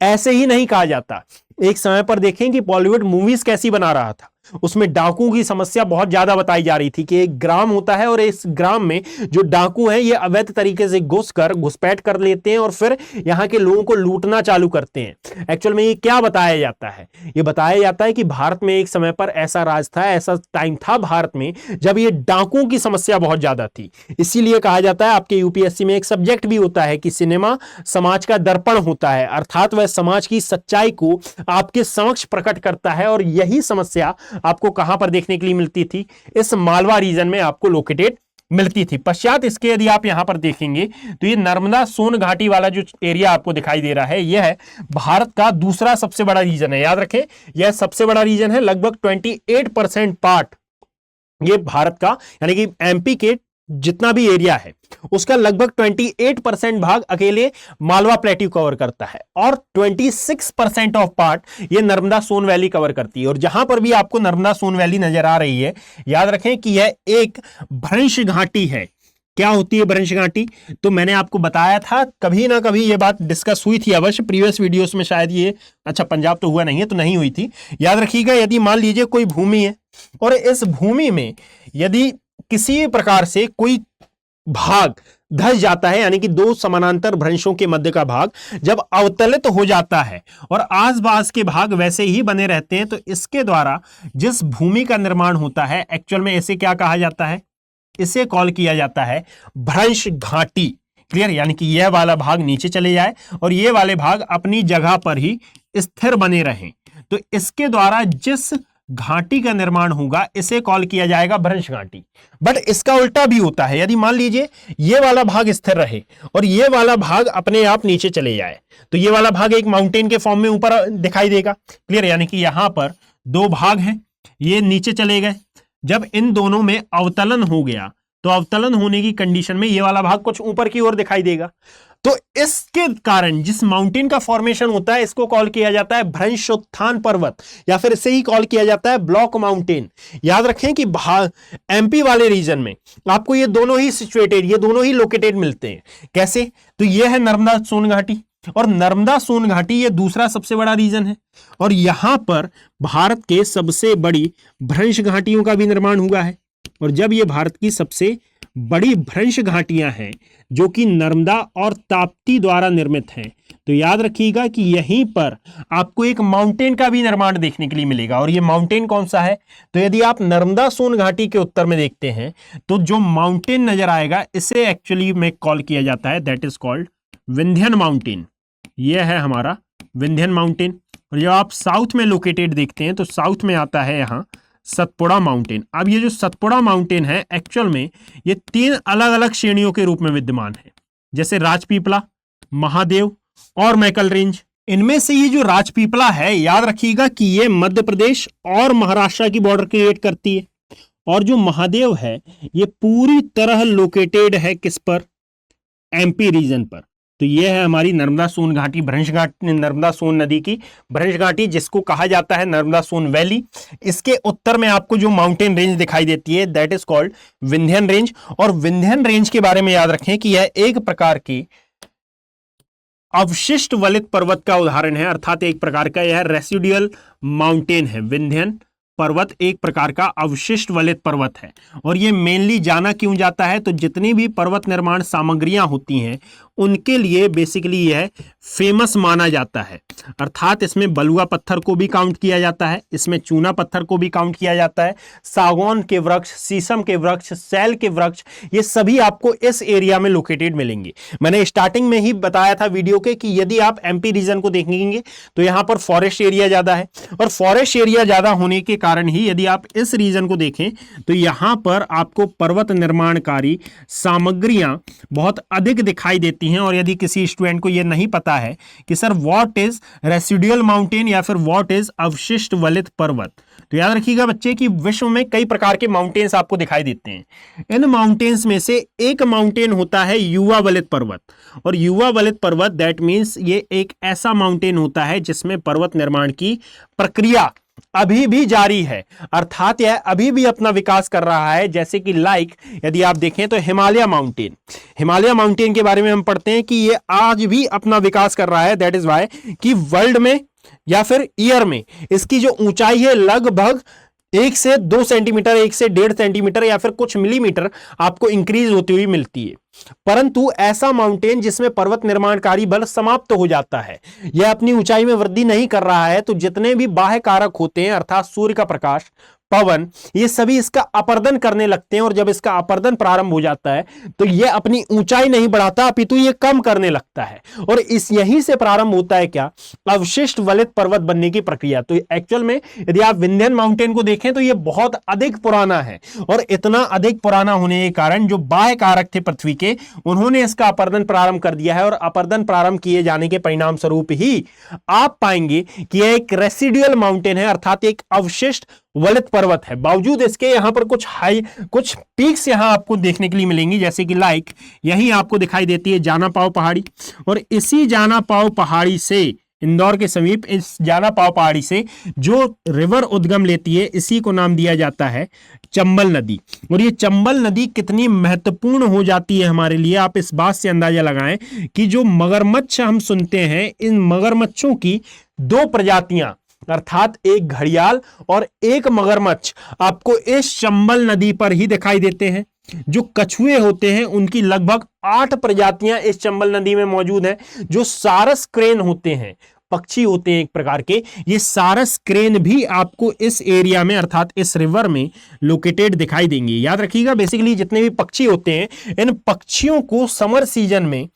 ऐसे ही नहीं कहा जाता। एक समय पर देखें कि बॉलीवुड मूवीज कैसी बना रहा था, उसमें डाकुओं की समस्या बहुत ज्यादा बताई जा रही थी कि एक ग्राम होता है और इस ग्राम में जो डाकू हैं ये अवैध तरीके से घुसपैठ कर लेते हैं और फिर यहां के लोगों को लूटना चालू करते हैं। एक्चुअल में ये क्या बताया जाता है? ये बताया जाता है कि भारत में एक समय पर ऐसा राज था, ऐसा टाइम था भारत में जब ये डाकुओं की समस्या बहुत ज्यादा थी। इसीलिए कहा जाता है, आपके यूपीएससी में एक सब्जेक्ट भी होता है कि सिनेमा समाज का दर्पण होता है, अर्थात वह समाज की सच्चाई को आपके समक्ष प्रकट करता है। और यही समस्या आपको कहां पर देखने के लिए मिलती थी? इस मालवा रीजन में आपको लोकेटेड मिलती थी। पश्चात इसके यदि आप यहां पर देखेंगे तो ये नर्मदा सोन घाटी वाला जो एरिया आपको दिखाई दे रहा है, यह है भारत का दूसरा सबसे बड़ा रीजन है। याद रखें, यह सबसे बड़ा रीजन है। लगभग 28% पार्ट ये भारत का, यानी कि एमपी के जितना भी एरिया है उसका लगभग 28% भाग अकेले मालवा प्लेट्यू कवर करता है और 26% ऑफ पार्ट ये नर्मदा सोन वैली कवर करती है। और जहां पर भी आपको नर्मदा सोन वैली नजर आ रही है, याद रखें कि यह एक भ्रंश घाटी है। क्या होती है भ्रंश घाटी? तो मैंने आपको बताया था, कभी ना कभी यह बात डिस्कस हुई थी अवश्य प्रीवियस वीडियोस में, शायद ये, अच्छा पंजाब तो हुआ नहीं है तो नहीं हुई थी। याद रखिएगा, यदि मान लीजिए कोई भूमि है और इस भूमि में यदि किसी प्रकार से कोई भाग धस जाता है, यानी कि 2 समानांतर भ्रंशों के मध्य का भाग जब अवतलित हो जाता है और आसपास के भाग वैसे ही बने रहते हैं, तो इसके द्वारा जिस भूमि का निर्माण होता है, एक्चुअल में इसे क्या कहा जाता है? इसे कॉल किया जाता है भ्रंश घाटी। क्लियर? यानी कि यह वाला भाग नीचे चले जाए और यह वाले भाग अपनी जगह पर ही स्थिर बने रहें, तो इसके द्वारा जिस घाटी का निर्माण होगा इसे कॉल किया जाएगा भ्रंश घाटी। बट इसका उल्टा भी होता है, यदि मान लीजिए ये वाला भाग स्थिर रहे और ये वाला भाग अपने आप नीचे चले जाए, तो ये वाला भाग एक माउंटेन के फॉर्म में ऊपर दिखाई देगा। क्लियर? यानी कि यहां पर 2 भाग हैं, ये नीचे चले गए। जब इन दोनों में अवतलन हो गया तो अवतलन होने की कंडीशन में ये वाला भाग कुछ ऊपर की ओर दिखाई देगा। तो इसके कारण जिस माउंटेन का फॉर्मेशन होता है इसको कॉल किया जाता है भ्रंशोत्थान पर्वत, या फिर इसे ही कॉल किया जाता है ब्लॉक माउंटेन। याद रखें कि एमपी वाले रीजन में आपको ये दोनों ही सिचुएटेड, ये दोनों ही लोकेटेड मिलते हैं। कैसे? तो ये है नर्मदा सोन घाटी, और नर्मदा सोन घाटी ये दूसरा सबसे बड़ा रीजन है और यहां पर भारत के सबसे बड़ी भ्रंश घाटियों का भी निर्माण हुआ है। और जब ये भारत की सबसे बड़ी भ्रंश घाटियां हैं जो कि नर्मदा और ताप्ती द्वारा निर्मित हैं, तो याद रखिएगा कि यहीं पर आपको एक माउंटेन का भी निर्माण देखने के लिए मिलेगा। और ये माउंटेन कौन सा है? तो यदि आप नर्मदा सोन घाटी के उत्तर में देखते हैं तो जो माउंटेन नजर आएगा इसे एक्चुअली में कॉल किया जाता है, that is called Vindhyan mountain. यह है हमारा विंध्यन माउंटेन। और जब आप साउथ में लोकेटेड देखते हैं तो साउथ में आता है यहां सतपुड़ा माउंटेन। अब ये जो सतपुड़ा माउंटेन है, एक्चुअल में ये 3 अलग अलग श्रेणियों के रूप में विद्यमान है, जैसे राजपीपला, महादेव और मैकल रेंज। इनमें से ये जो राजपीपला है, याद रखिएगा कि ये मध्य प्रदेश और महाराष्ट्र की बॉर्डर क्रिएट करती है, और जो महादेव है ये पूरी तरह लोकेटेड है किस पर? एमपी रीजन पर। तो ये है हमारी नर्मदा सोन घाटी, भ्रंश घाटी, नर्मदा सोन नदी की भ्रंश घाटी, जिसको कहा जाता है नर्मदा सोन वैली। इसके उत्तर में आपको जो माउंटेन रेंज दिखाई देती है that is called Vindhyan range. और विंध्यन रेंज के बारे में याद रखें कि यह एक प्रकार की अवशिष्ट वलित पर्वत का उदाहरण है, अर्थात एक प्रकार का यह रेसिडुअल माउंटेन है। विंध्यन पर्वत एक प्रकार का अवशिष्ट वलित पर्वत है। और ये मेनली जाना क्यों जाता है? तो जितनी भी पर्वत निर्माण सामग्रियां होती हैं उनके लिए बेसिकली यह फेमस माना जाता है। अर्थात इसमें बलुआ पत्थर को भी काउंट किया जाता है, इसमें चूना पत्थर को भी काउंट किया जाता है, सागौन के वृक्ष, शीशम के वृक्ष, सैल के वृक्ष, ये सभी आपको इस एरिया में लोकेटेड मिलेंगे। मैंने स्टार्टिंग में ही बताया था वीडियो के कि यदि आप एमपी रीजन को देखेंगे तो यहां पर फॉरेस्ट एरिया ज्यादा है, और फॉरेस्ट एरिया ज्यादा होने के कारण ही यदि आप इस रीजन को देखें तो यहां पर आपको पर्वत निर्माणकारी सामग्रियां बहुत अधिक दिखाई देती हैं। और यदि किसी स्टूडेंट को यह नहीं पता है कि sir what is residual mountain या फिर व्हाट इज अवशिष्ट वलित पर्वत, तो याद रखिएगा बच्चे कि विश्व में कई प्रकार के माउंटेन्स आपको दिखाई देते हैं। इन माउंटेन्स में से एक माउंटेन होता है युवा वलित पर्वत। और युवा वलित पर्वत दैट मींस ये एक ऐसा माउंटेन होता है जिसमें पर्वत निर्माण की प्रक्रिया अभी भी जारी है, अर्थात यह अभी भी अपना विकास कर रहा है। जैसे कि यदि आप देखें तो हिमालय माउंटेन के बारे में हम पढ़ते हैं कि ये आज भी अपना विकास कर रहा है। दैट इज वाई कि वर्ल्ड में या फिर ईयर में इसकी जो ऊंचाई है लगभग 1 से 2 सेंटीमीटर, 1 से 1.5 सेंटीमीटर या फिर कुछ मिलीमीटर आपको इंक्रीज होती हुई मिलती है। परंतु ऐसा माउंटेन जिसमें पर्वत निर्माणकारी बल समाप्त हो जाता है, यह अपनी ऊंचाई में वृद्धि नहीं कर रहा है, तो जितने भी बाह्य कारक होते हैं अर्थात सूर्य का प्रकाश, पवन, ये सभी इसका अपर्दन करने लगते हैं। और जब इसका अपर्दन प्रारंभ हो जाता है तो यह अपनी ऊंचाई नहीं बढ़ाता अपितु यह कम करने लगता है। और यहीं से प्रारंभ होता है क्या? अवशिष्ट वलित पर्वत बनने की प्रक्रिया। तो एक्चुअल में यदि आप विंध्यन माउंटेन को देखें तो यह बहुत अधिक पुराना है, और इतना अधिक पुराना होने के कारण जो बाह्य कारक थे पृथ्वी के, उन्होंने इसका अपर्दन प्रारंभ कर दिया है। और अपर्दन प्रारंभ किए जाने के परिणाम स्वरूप ही आप पाएंगे कि यह एक रेसिडुअल माउंटेन है, अर्थात एक अवशिष्ट वलित पर्वत है। बावजूद इसके यहां पर कुछ पीक्स यहां आपको देखने के लिए मिलेंगी, जैसे कि यहीं आपको दिखाई देती है जाना पाव पहाड़ी। और इसी जाना पाव पहाड़ी से, इंदौर के समीप इस जाना पाव पहाड़ी से जो रिवर उद्गम लेती है, इसी को नाम दिया जाता है चंबल नदी। और ये चंबल नदी कितनी महत्वपूर्ण हो जाती है हमारे लिए, आप इस बात से अंदाजा लगाएं कि जो मगरमच्छ हम सुनते हैं, इन मगरमच्छों की 2 प्रजातियां, अर्थात एक घड़ियाल और एक मगरमच्छ आपको इस चंबल नदी पर ही दिखाई देते हैं। जो कछुए होते हैं उनकी लगभग 8 प्रजातियां इस चंबल नदी में मौजूद हैं। जो सारस क्रेन होते हैं, पक्षी होते हैं एक प्रकार के, ये सारस क्रेन भी आपको इस एरिया में अर्थात इस रिवर में लोकेटेड दिखाई देंगे। याद रखिएगा बेसिकली जितने भी पक्षी होते हैं, इन पक्षियों को समर सीजन में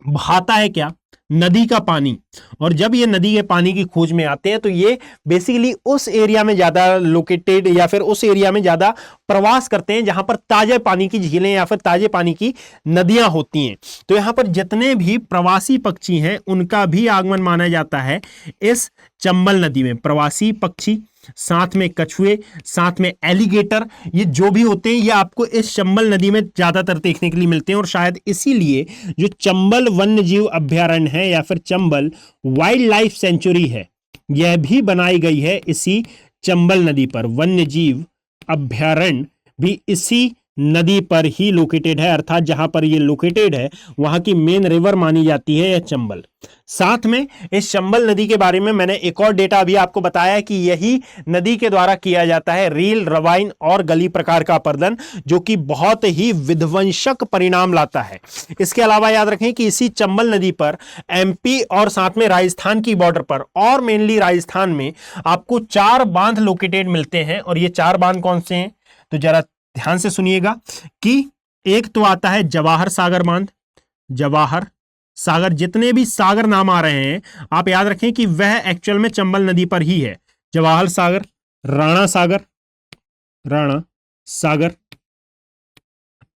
भाता है क्या? नदी का पानी। और जब ये नदी के पानी की खोज में आते हैं तो ये बेसिकली उस एरिया में ज्यादा लोकेटेड या फिर उस एरिया में ज्यादा प्रवास करते हैं जहां पर ताजे पानी की झीलें या फिर ताजे पानी की नदियां होती हैं। तो यहां पर जितने भी प्रवासी पक्षी हैं उनका भी आगमन माना जाता है इस चंबल नदी में। प्रवासी पक्षी, साथ में कछुए, साथ में एलिगेटर, ये जो भी होते हैं ये आपको इस चंबल नदी में ज्यादातर देखने के लिए मिलते हैं। और शायद इसीलिए जो चंबल वन्य जीव अभ्यारण्य है या फिर चंबल वाइल्ड लाइफ सेंचुरी है, यह भी बनाई गई है इसी चंबल नदी पर। वन्य जीव अभ्यारण्य भी इसी नदी पर ही लोकेटेड है, अर्थात जहां पर ये लोकेटेड है वहां की मेन रिवर मानी जाती है यह चंबल। साथ में इस चंबल नदी के बारे में मैंने एक और डेटा भी आपको बताया कि यही नदी के द्वारा किया जाता है रील, रवाइन और गली प्रकार का अपर्दन, जो कि बहुत ही विध्वंसक परिणाम लाता है। इसके अलावा याद रखें कि इसी चंबल नदी पर एमपी और साथ में राजस्थान की बॉर्डर पर, और मेनली राजस्थान में आपको 4 बांध लोकेटेड मिलते हैं। और ये 4 बांध कौन से हैं? तो जरा ध्यान से सुनिएगा कि एक तो आता है जवाहर सागर बांध। जवाहर सागर, जितने भी सागर नाम आ रहे हैं आप याद रखें कि वह एक्चुअल में चंबल नदी पर ही है। जवाहर सागर, राणा सागर, राणा सागर।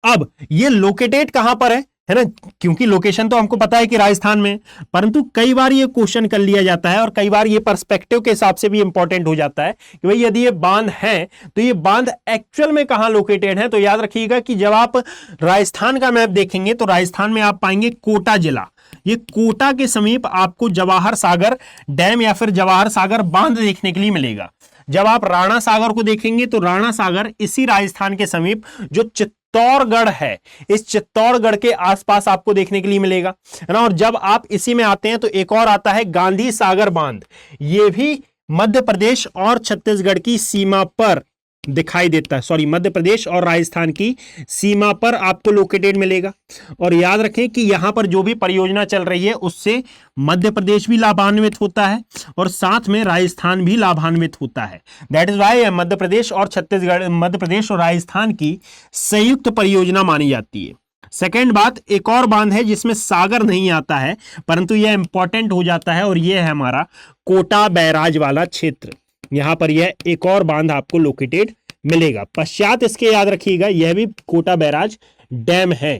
अब ये लोकेटेड कहां पर है? है ना, क्योंकि लोकेशन तो हमको पता है कि राजस्थान में, परंतु कई बार ये क्वेश्चन कर लिया जाता है और कई बार ये पर्सपेक्टिव के हिसाब से भी इंपॉर्टेंट हो जाता है कि भाई यदि ये बांध है तो ये बांध एक्चुअल में कहां लोकेटेड है। तो याद रखिएगा कि जब आप राजस्थान का मैप देखेंगे तो राजस्थान में आप पाएंगे कोटा जिला, ये कोटा के समीप आपको जवाहर सागर डैम या फिर जवाहर सागर बांध देखने के लिए मिलेगा। जब आप राणा सागर को देखेंगे तो राणा सागर इसी राजस्थान के समीप जो चित्तौड़गढ़ है, इस चित्तौड़गढ़ के आसपास आपको देखने के लिए मिलेगा, है ना। और जब आप इसी में आते हैं तो एक और आता है गांधी सागर बांध, ये भी मध्य प्रदेश और छत्तीसगढ़ की सीमा पर दिखाई देता है, सॉरी मध्य प्रदेश और राजस्थान की सीमा पर आपको लोकेटेड मिलेगा। और याद रखें कि यहां पर जो भी परियोजना चल रही है उससे मध्य प्रदेश भी लाभान्वित होता है और साथ में राजस्थान भी लाभान्वित होता है। That is why Madhya Pradesh और छत्तीसगढ़, मध्य प्रदेश और राजस्थान की संयुक्त परियोजना मानी जाती है। सेकेंड बात, एक और बांध है जिसमें सागर नहीं आता है परंतु यह इंपॉर्टेंट हो जाता है और यह है हमारा कोटा बैराज वाला क्षेत्र। यहां पर यह एक और बांध आपको लोकेटेड मिलेगा। पश्चात इसके याद रखिएगा यह भी कोटा बैराज डैम है।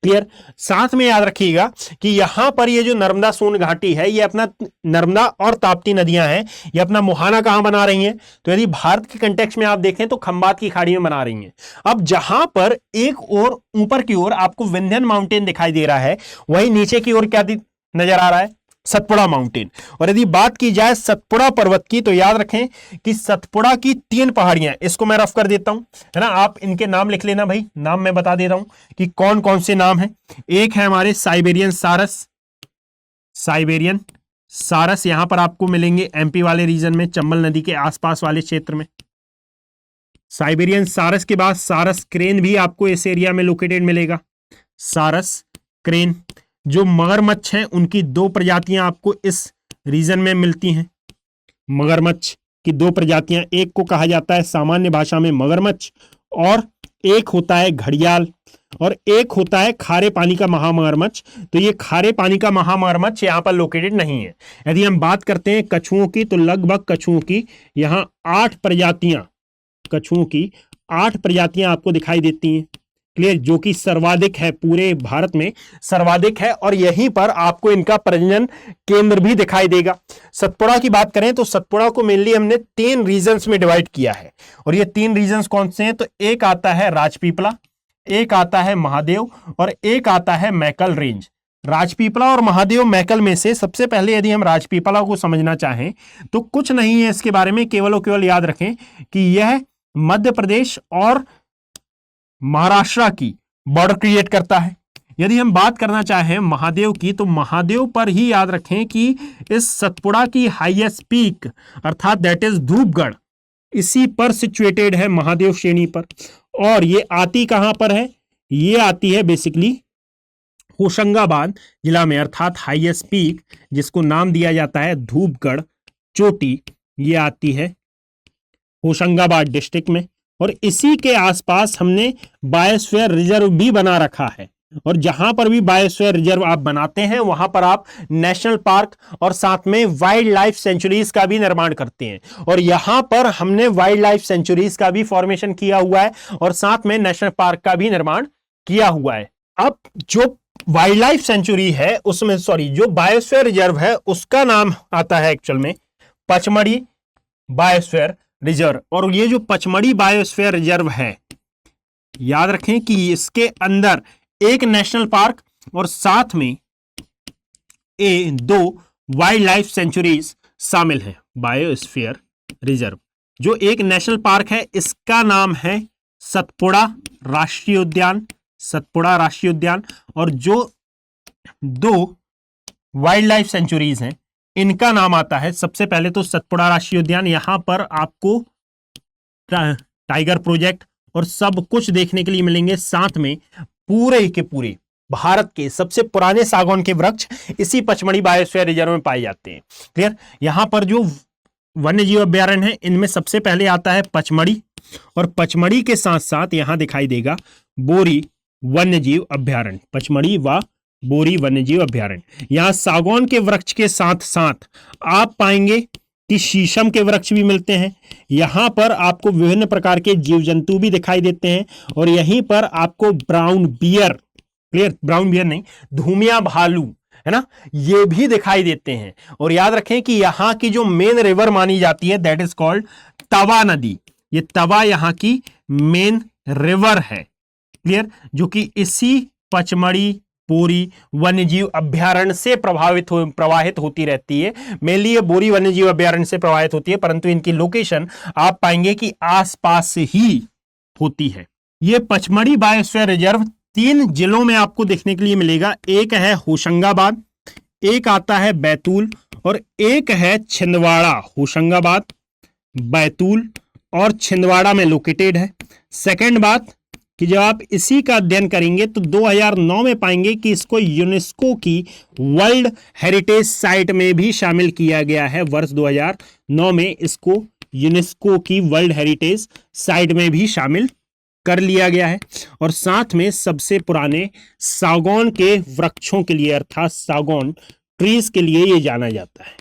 क्लियर। साथ में याद रखिएगा कि यहां पर ये जो नर्मदा सोन घाटी है, ये अपना नर्मदा और ताप्ती नदियां हैं, ये अपना मुहाना कहां बना रही हैं, तो यदि भारत के कंटेक्स्ट में आप देखें तो खंबात की खाड़ी में बना रही हैं। अब जहां पर एक और ऊपर की ओर आपको विंध्यन माउंटेन दिखाई दे रहा है, वहीं नीचे की ओर क्या नजर आ रहा है, सतपुड़ा माउंटेन। और यदि बात की जाए सतपुड़ा पर्वत की तो याद रखें कि सतपुड़ा की 3 पहाड़ियां, इसको मैं रफ कर देता हूं, है ना, आप इनके नाम लिख लेना भाई, नाम मैं बता दे रहा हूं कि कौन कौन से नाम हैं। एक है हमारे साइबेरियन सारस, साइबेरियन सारस यहां पर आपको मिलेंगे एमपी वाले रीजन में, चंबल नदी के आसपास वाले क्षेत्र में। साइबेरियन सारस के बाद सारस क्रेन भी आपको इस एरिया में लोकेटेड मिलेगा। सारस क्रेन, जो मगरमच्छ हैं उनकी 2 प्रजातियां आपको इस रीजन में मिलती हैं। मगरमच्छ की 2 प्रजातियां, एक को कहा जाता है सामान्य भाषा में मगरमच्छ और एक होता है घड़ियाल और एक होता है खारे पानी का महामगरमच्छ। तो ये खारे पानी का महामगरमच्छ यहां पर लोकेटेड नहीं है। यदि हम बात करते हैं कछुओं की तो लगभग कछुओं की यहां 8 प्रजातियां, कछुओं की 8 प्रजातियां आपको दिखाई देती हैं। क्लियर, जो कि सर्वाधिक है, पूरे भारत में सर्वाधिक है और यहीं पर आपको इनका प्रजनन केंद्र भी दिखाई देगा। सतपुड़ा की बात करें तो सतपुड़ा को मेनली हमने 3 रीजन्स में डिवाइड किया है और ये 3 रीजन्स कौन से हैं, तो एक आता है राजपीपला, एक आता है महादेव और एक आता है मैकल रेंज। राजपीपला और महादेव मैकल में से सबसे पहले यदि हम राजपीपला को समझना चाहें तो कुछ नहीं है इसके बारे में, केवल और केवल याद रखें कि यह मध्य प्रदेश और महाराष्ट्र की बॉर्डर क्रिएट करता है। यदि हम बात करना चाहें महादेव की तो महादेव पर ही याद रखें कि इस सतपुड़ा की हाईएस्ट पीक अर्थात दैट इज धूपगढ़, इसी पर सिचुएटेड है महादेव श्रेणी पर। और ये आती कहां पर है, ये आती है बेसिकली होशंगाबाद जिला में, अर्थात हाईएस्ट पीक जिसको नाम दिया जाता है धूपगढ़ चोटी, ये आती है होशंगाबाद डिस्ट्रिक्ट में। और इसी के आसपास हमने बायोस्फीयर रिजर्व भी बना रखा है और जहां पर भी बायोस्फीयर रिजर्व आप बनाते हैं वहां पर आप नेशनल पार्क और साथ में वाइल्ड लाइफ सेंचुरीज का भी निर्माण करते हैं। और यहां पर हमने वाइल्ड लाइफ सेंचुरीज का भी फॉर्मेशन किया हुआ है और साथ में नेशनल पार्क का भी निर्माण किया हुआ है। अब जो वाइल्ड लाइफ सेंचुरी है उसमें, सॉरी, जो बायोस्फीयर रिजर्व है उसका नाम आता है एक्चुअल में पचमढ़ी बायोस्फीयर रिजर्व। और ये जो पचमढ़ी बायोस्फीयर रिजर्व है, याद रखें कि इसके अंदर एक नेशनल पार्क और साथ में 2 वाइल्ड लाइफ सेंचुरीज शामिल हैं। बायोस्फीयर रिजर्व जो एक नेशनल पार्क है इसका नाम है सतपुड़ा राष्ट्रीय उद्यान, सतपुड़ा राष्ट्रीय उद्यान। और जो 2 वाइल्ड लाइफ सेंचुरीज हैं इनका नाम आता है सबसे पहले तो सतपुड़ा राष्ट्रीय उद्यान। यहां पर आपको टाइगर प्रोजेक्ट और सब कुछ देखने के लिए मिलेंगे, साथ में पूरे के पूरे भारत के सबसे पुराने सागौन के वृक्ष इसी पचमढ़ी बायोस्फीयर रिजर्व में पाए जाते हैं। क्लियर। यहां पर जो वन्य जीव अभ्यारण्य है इनमें सबसे पहले आता है पचमढ़ी और पचमढ़ी के साथ साथ यहां दिखाई देगा बोरी वन्य जीव अभ्यारण्य, पचमढ़ी व बोरी वन्यजीव अभ्यारण्य। यहां सागौन के वृक्ष के साथ साथ आप पाएंगे कि शीशम के वृक्ष भी मिलते हैं। यहां पर आपको विभिन्न प्रकार के जीव जंतु भी दिखाई देते हैं और यहीं पर आपको brown bear clear, brown bear नहीं, धूमिया भालू, है ना, ये भी दिखाई देते हैं। और याद रखें कि यहां की जो मेन रिवर मानी जाती है दैट इज कॉल्ड तवा नदी। ये तवा यहां की मेन रिवर है, क्लियर, जो कि इसी पचमढ़ी बोरी वन्यजीव अभ्यारण्य से प्रवाहित होती रहती है। मेनली ये बोरी वन्यजीव अभ्यारण्य से प्रवाहित होती है, परंतु इनकी लोकेशन आप पाएंगे कि आसपास ही होती है। ये पचमढ़ी बायोस्फीयर रिजर्व 3 जिलों में आपको देखने के लिए मिलेगा। एक है होशंगाबाद, एक आता है बैतूल और एक है छिंदवाड़ा। होशंगाबाद, बैतूल और छिंदवाड़ा में लोकेटेड है। सेकंड बात कि जब आप इसी का अध्ययन करेंगे तो 2009 में पाएंगे कि इसको यूनेस्को की वर्ल्ड हेरिटेज साइट में भी शामिल किया गया है। वर्ष 2009 में इसको यूनेस्को की वर्ल्ड हेरिटेज साइट में भी शामिल कर लिया गया है। और साथ में सबसे पुराने सागौन के वृक्षों के लिए अर्थात सागौन ट्रीज के लिए ये जाना जाता है।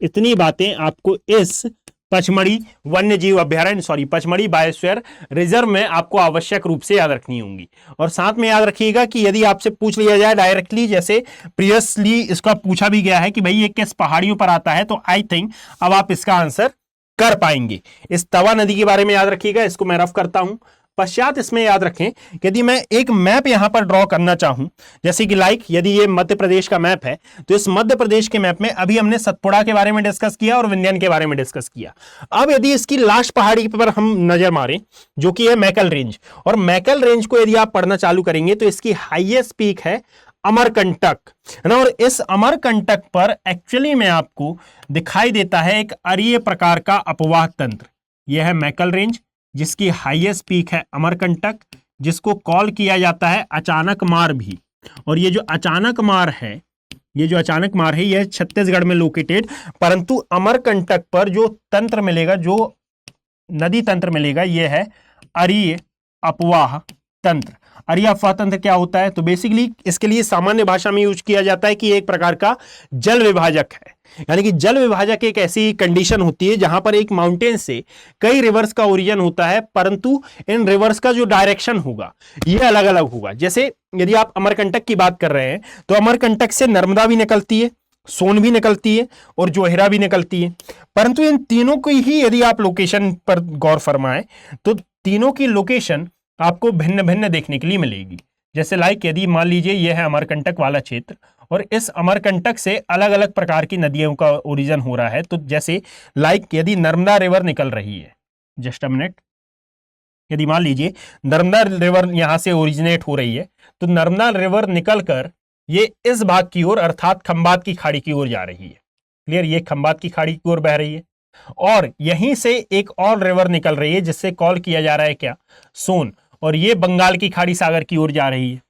इतनी बातें आपको इस पचमढ़ी वन्यजीव अभ्यारण्य पचमढ़ी बायोस्फीयर रिजर्व में आपको आवश्यक रूप से याद रखनी होंगी। और साथ में याद रखिएगा कि यदि आपसे पूछ लिया जाए डायरेक्टली, जैसे प्रीवियसली इसका पूछा भी गया है कि भाई ये किस पहाड़ियों पर आता है, तो आई थिंक अब आप इसका आंसर कर पाएंगे। इस तवा नदी के बारे में याद रखिएगा, इसको मैं रफ करता हूं। पश्चात इसमें याद रखें कि यदि मैं एक मैप यहां पर ड्रॉ करना चाहूं, जैसे कि यदि ये मध्य प्रदेश का मैप है, तो इस मध्य प्रदेश के मैप में अभी हमने सतपुड़ा के बारे में डिस्कस किया और विंध्यन के बारे में डिस्कस किया। अब यदि इसकी लास्ट पहाड़ी पर हम नजर मारें, जो कि है मैकल रेंज, और मैकल रेंज को यदि आप पढ़ना चालू करेंगे तो इसकी हाईएस्ट पीक है अमरकंटक, है ना। और इस अमरकंटक पर एक्चुअली में आपको दिखाई देता है एक अरीय प्रकार का अपवाह तंत्र। यह है मैकल रेंज जिसकी हाईएस्ट पीक है अमरकंटक, जिसको कॉल किया जाता है अचानक मार भी। और ये जो अचानक मार है, यह छत्तीसगढ़ में लोकेटेड, परंतु अमरकंटक पर जो तंत्र मिलेगा, जो नदी तंत्र मिलेगा, यह है अरीय अपवाह तंत्र। अरीय अपवाह तंत्र क्या होता है? तो बेसिकली इसके लिए सामान्य भाषा में यूज किया जाता है कि एक प्रकार का जल विभाजक है। यानी कि जल विभाजक एक ऐसी कंडीशन होती है जहां पर एक माउंटेन से कई रिवर्स का ओरिजिन होता है, परंतु इन रिवर्स का जो डायरेक्शन होगा यह अलग अलग होगा। जैसे यदि आप अमरकंटक की बात कर रहे हैं तो अमरकंटक से नर्मदा भी निकलती है, सोन भी निकलती है और जोहिरा भी निकलती है, परंतु इन तीनों की ही यदि आप लोकेशन पर गौर फरमाएं तो तीनों की लोकेशन आपको भिन्न भिन्न देखने के लिए मिलेगी। जैसे यदि मान लीजिए यह है अमरकंटक वाला क्षेत्र और इस अमरकंटक से अलग अलग प्रकार की नदियों का ओरिजिन हो रहा है, तो जैसे यदि नर्मदा रिवर निकल रही है, जस्ट अ मिनट, यदि मान लीजिए नर्मदा रिवर यहां से ओरिजिनेट हो रही है, तो नर्मदा रिवर निकलकर ये इस भाग की ओर अर्थात खंबात की खाड़ी की ओर जा रही है। क्लियर, ये खंबात की खाड़ी की ओर बह रही है और यहीं से एक और रिवर निकल रही है जिससे कॉल किया जा रहा है क्या? सोन, और ये बंगाल की खाड़ी सागर की ओर जा रही है।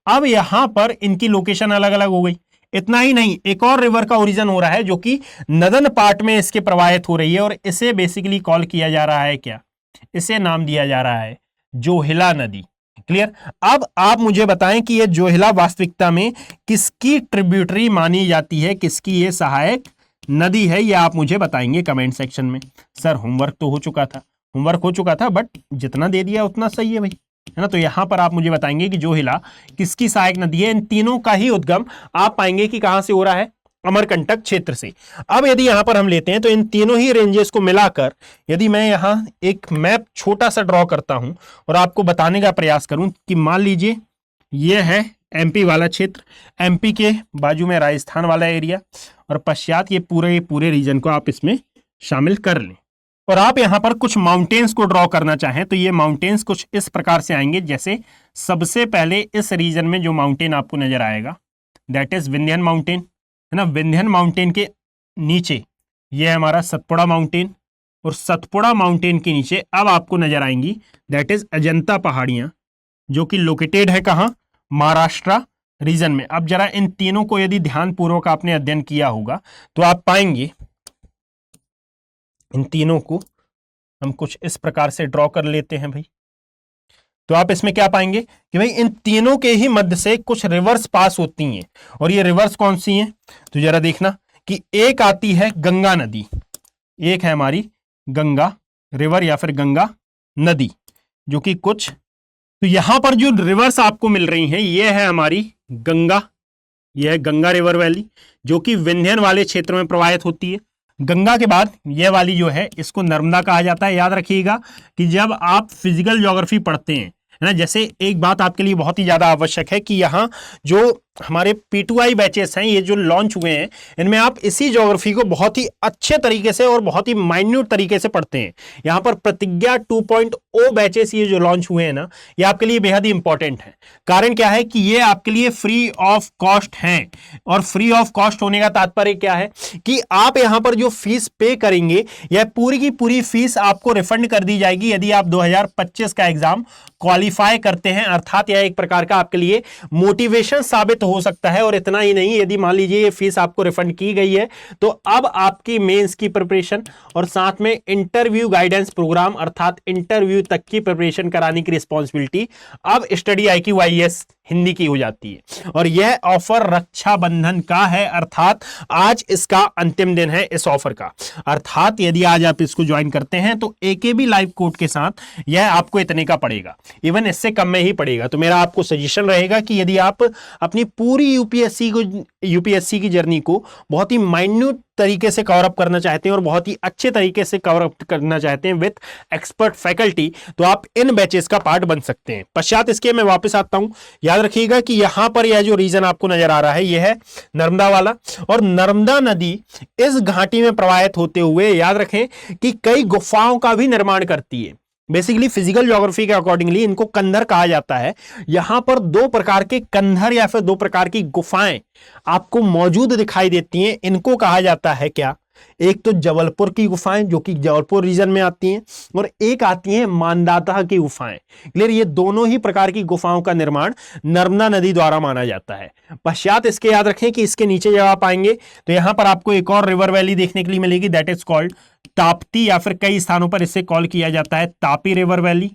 अब यहां पर इनकी लोकेशन अलग अलग हो गई। इतना ही नहीं, एक और रिवर का ओरिजिन हो रहा है जो कि नदन पार्ट में इसके प्रवाहित हो रही है और इसे बेसिकली कॉल किया जा रहा है क्या? इसे नाम दिया जा रहा है जोहिला नदी। क्लियर। अब आप मुझे बताएं कि यह जोहिला वास्तविकता में किसकी ट्रिब्यूटरी मानी जाती है, किसकी ये सहायक नदी है, यह आप मुझे बताएंगे कमेंट सेक्शन में। सर होमवर्क तो हो चुका था, बट जितना दे दिया उतना सही है भाई, है ना। तो यहां पर आप मुझे बताएंगे कि जोहिला किसकी सहायक नदी है। इन तीनों का ही उद्गम आप पाएंगे कि कहां से हो रहा है? अमरकंटक क्षेत्र से। अब यदि यहां पर हम लेते हैं तो इन तीनों ही रेंजेस को मिलाकर यदि मैं यहां एक मैप छोटा सा ड्रॉ करता हूं और आपको बताने का प्रयास करूं कि मान लीजिए यह है एमपी वाला क्षेत्र, एमपी के बाजू में राजस्थान वाला एरिया और पश्चात ये पूरे रीजन को आप इसमें शामिल कर लें। और आप यहां पर कुछ माउंटेन्स को ड्रॉ करना चाहें तो ये माउंटेन्स कुछ इस प्रकार से आएंगे। जैसे सबसे पहले इस रीजन में जो माउंटेन आपको नजर आएगा दैट इज विंध्यन माउंटेन, है ना। विंध्यन माउंटेन के नीचे ये है हमारा सतपुड़ा माउंटेन और सतपुड़ा माउंटेन के नीचे अब आपको नजर आएंगी दैट इज अजंता पहाड़ियां, जो कि लोकेटेड है कहां? महाराष्ट्र रीजन में। अब जरा इन तीनों को यदि ध्यानपूर्वक आपने अध्ययन किया होगा तो आप पाएंगे इन तीनों को हम कुछ इस प्रकार से ड्रॉ कर लेते हैं भाई। तो आप इसमें क्या पाएंगे कि भाई इन तीनों के ही मध्य से कुछ रिवर्स पास होती हैं और ये रिवर्स कौन सी हैं? तो जरा देखना कि एक आती है गंगा नदी, एक है हमारी गंगा रिवर या फिर गंगा नदी, जो कि कुछ तो यहां पर जो रिवर्स आपको मिल रही हैं ये है हमारी गंगा, यह है गंगा रिवर वैली जो कि विंध्यन वाले क्षेत्र में प्रवाहित होती है। गंगा के बाद यह वाली जो है इसको नर्मदा कहा जाता है। याद रखिएगा कि जब आप फिजिकल ज्योग्राफी पढ़ते हैं, है ना, जैसे एक बात आपके लिए बहुत ही ज्यादा आवश्यक है कि यहाँ जो हमारे P2I बैचेस हैं, ये जो लॉन्च हुए हैं, इनमें आप इसी ज्योग्राफी को बहुत ही अच्छे तरीके से और बहुत ही माइन्यूट तरीके से पढ़ते हैं। यहाँ पर प्रतिज्ञा 2.0 बैचेस ये जो लॉन्च हुए हैं ना, ये आपके लिए बेहद ही इंपॉर्टेंट है। कारण क्या है कि ये आपके लिए फ्री ऑफ कॉस्ट हैं, और फ्री ऑफ कॉस्ट होने का तात्पर्य क्या है कि आप यहाँ पर जो फीस पे करेंगे यह पूरी की पूरी फीस आपको रिफंड कर दी जाएगी यदि आप 2025 का एग्जाम क्वालिफाई करते हैं। अर्थात यह एक प्रकार का आपके लिए मोटिवेशन साबित हो सकता है। और इतना ही नहीं, यदि मान लीजिए ये फीस आपको रिफंड की गई है तो अब आपकी मेंस की प्रिपरेशन और साथ में इंटरव्यू गाइडेंस प्रोग्राम अर्थात इंटरव्यू तक की प्रिपरेशन कराने की रिस्पॉन्सिबिलिटी अब स्टडी IQ IAS हिंदी की हो जाती है। और यह ऑफर रक्षाबंधन का है, अर्थात आज इसका अंतिम दिन है इस ऑफर का। अर्थात यदि आज आप इसको ज्वाइन करते हैं तो AKB लाइव कोड के साथ यह आपको इतने का पड़ेगा, इवन इससे कम में ही पड़ेगा। तो मेरा आपको सजेशन रहेगा कि यदि आप अपनी पूरी यूपीएससी की जर्नी को बहुत ही माइन्यूट तरीके से कवर अप करना चाहते हैं और बहुत ही अच्छे तरीके से कवर अप करना चाहते हैं विद एक्सपर्ट फैकल्टी, तो आप इन बैचेस का पार्ट बन सकते हैं। पश्चात इसके मैं वापस आता हूं। याद रखिएगा कि यहां पर यह जो रीजन आपको नजर आ रहा है यह है नर्मदा वाला, और नर्मदा नदी इस घाटी में प्रवाहित होते हुए याद रखें कि कई गुफाओं का भी निर्माण करती है। बेसिकली फिजिकल ज्योग्राफी के अकॉर्डिंगली इनको कंधर कहा जाता है। यहां पर दो प्रकार के कंधर या फिर दो प्रकार की गुफाएं आपको मौजूद दिखाई देती हैं। इनको कहा जाता है क्या, एक तो जबलपुर की गुफाएं जो कि जबलपुर रीजन में आती हैं, और एक आती हैं मानदाता की गुफाएं। क्लियर, ये दोनों ही प्रकार की गुफाओं का निर्माण नर्मदा नदी द्वारा माना जाता है। पश्चात इसके याद रखें कि इसके नीचे जब आप आएंगे तो यहां पर आपको एक और रिवर वैली देखने के लिए मिलेगी, दैट इज कॉल्ड ताप्ती, या फिर कई स्थानों पर इसे कॉल किया जाता है तापी रिवर वैली।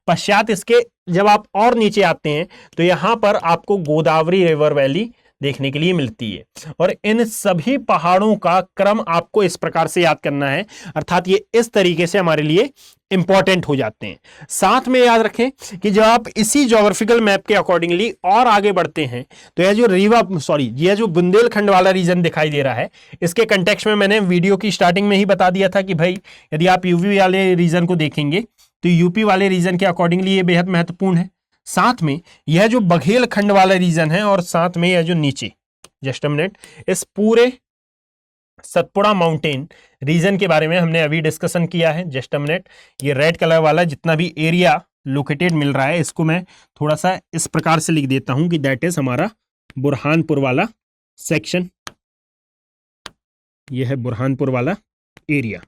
पश्चात इसके जब आप और नीचे आते हैं तो यहां पर आपको गोदावरी रिवर वैली देखने के लिए मिलती है। और इन सभी पहाड़ों का क्रम आपको इस प्रकार से याद करना है, अर्थात ये इस तरीके से हमारे लिए इंपॉर्टेंट हो जाते हैं। साथ में याद रखें कि जब आप इसी ज्योग्राफिकल मैप के अकॉर्डिंगली और आगे बढ़ते हैं तो यह जो बुंदेलखंड वाला रीजन दिखाई दे रहा है, इसके कंटेक्स्ट में मैंने वीडियो की स्टार्टिंग में ही बता दिया था कि भाई यदि आप यूपी वाले रीजन को देखेंगे तो यूपी वाले रीजन के अकॉर्डिंगली ये बेहद महत्वपूर्ण है। साथ में यह जो बघेलखंड वाला रीजन है और साथ में यह जो नीचे जस्ट अ मिनट, इस पूरे सतपुड़ा माउंटेन रीजन के बारे में हमने अभी डिस्कशन किया है। जस्ट अ मिनट, ये रेड कलर वाला जितना भी एरिया लोकेटेड मिल रहा है इसको मैं थोड़ा सा इस प्रकार से लिख देता हूं कि दैट इज हमारा बुरहानपुर वाला सेक्शन। यह है बुरहानपुर वाला एरिया।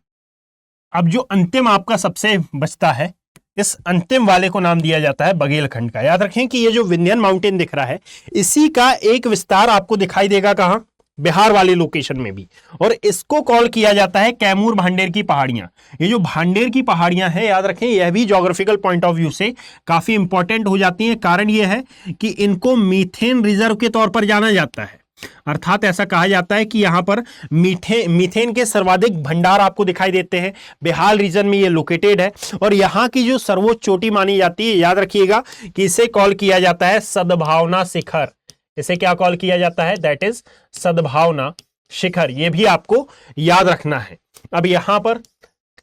अब जो अंतिम आपका सबसे बचता है, इस अंतिम वाले को नाम दिया जाता है बघेलखंड का। याद रखें कि ये जो विंध्यन माउंटेन दिख रहा है इसी का एक विस्तार आपको दिखाई देगा कहां, बिहार वाले लोकेशन में भी, और इसको कॉल किया जाता है कैमूर भांडेर की पहाड़ियां। ये जो भांडेर की पहाड़ियां हैं याद रखें यह भी ज्योग्राफिकल पॉइंट ऑफ व्यू से काफी इंपॉर्टेंट हो जाती हैं। कारण यह है कि इनको मीथेन रिजर्व के तौर पर जाना जाता है, अर्थात ऐसा कहा जाता है कि यहां पर मीथेन के सर्वाधिक भंडार आपको दिखाई देते हैं। बिहार रीजन में ये लोकेटेड है और यहां की जो सर्वोच्च चोटी मानी जाती है, याद रखिएगा कि इसे कॉल किया जाता है सद्भावना शिखर। इसे क्या कॉल किया जाता है, दैट इज सद्भावना शिखर। ये भी आपको याद रखना है। अब यहां पर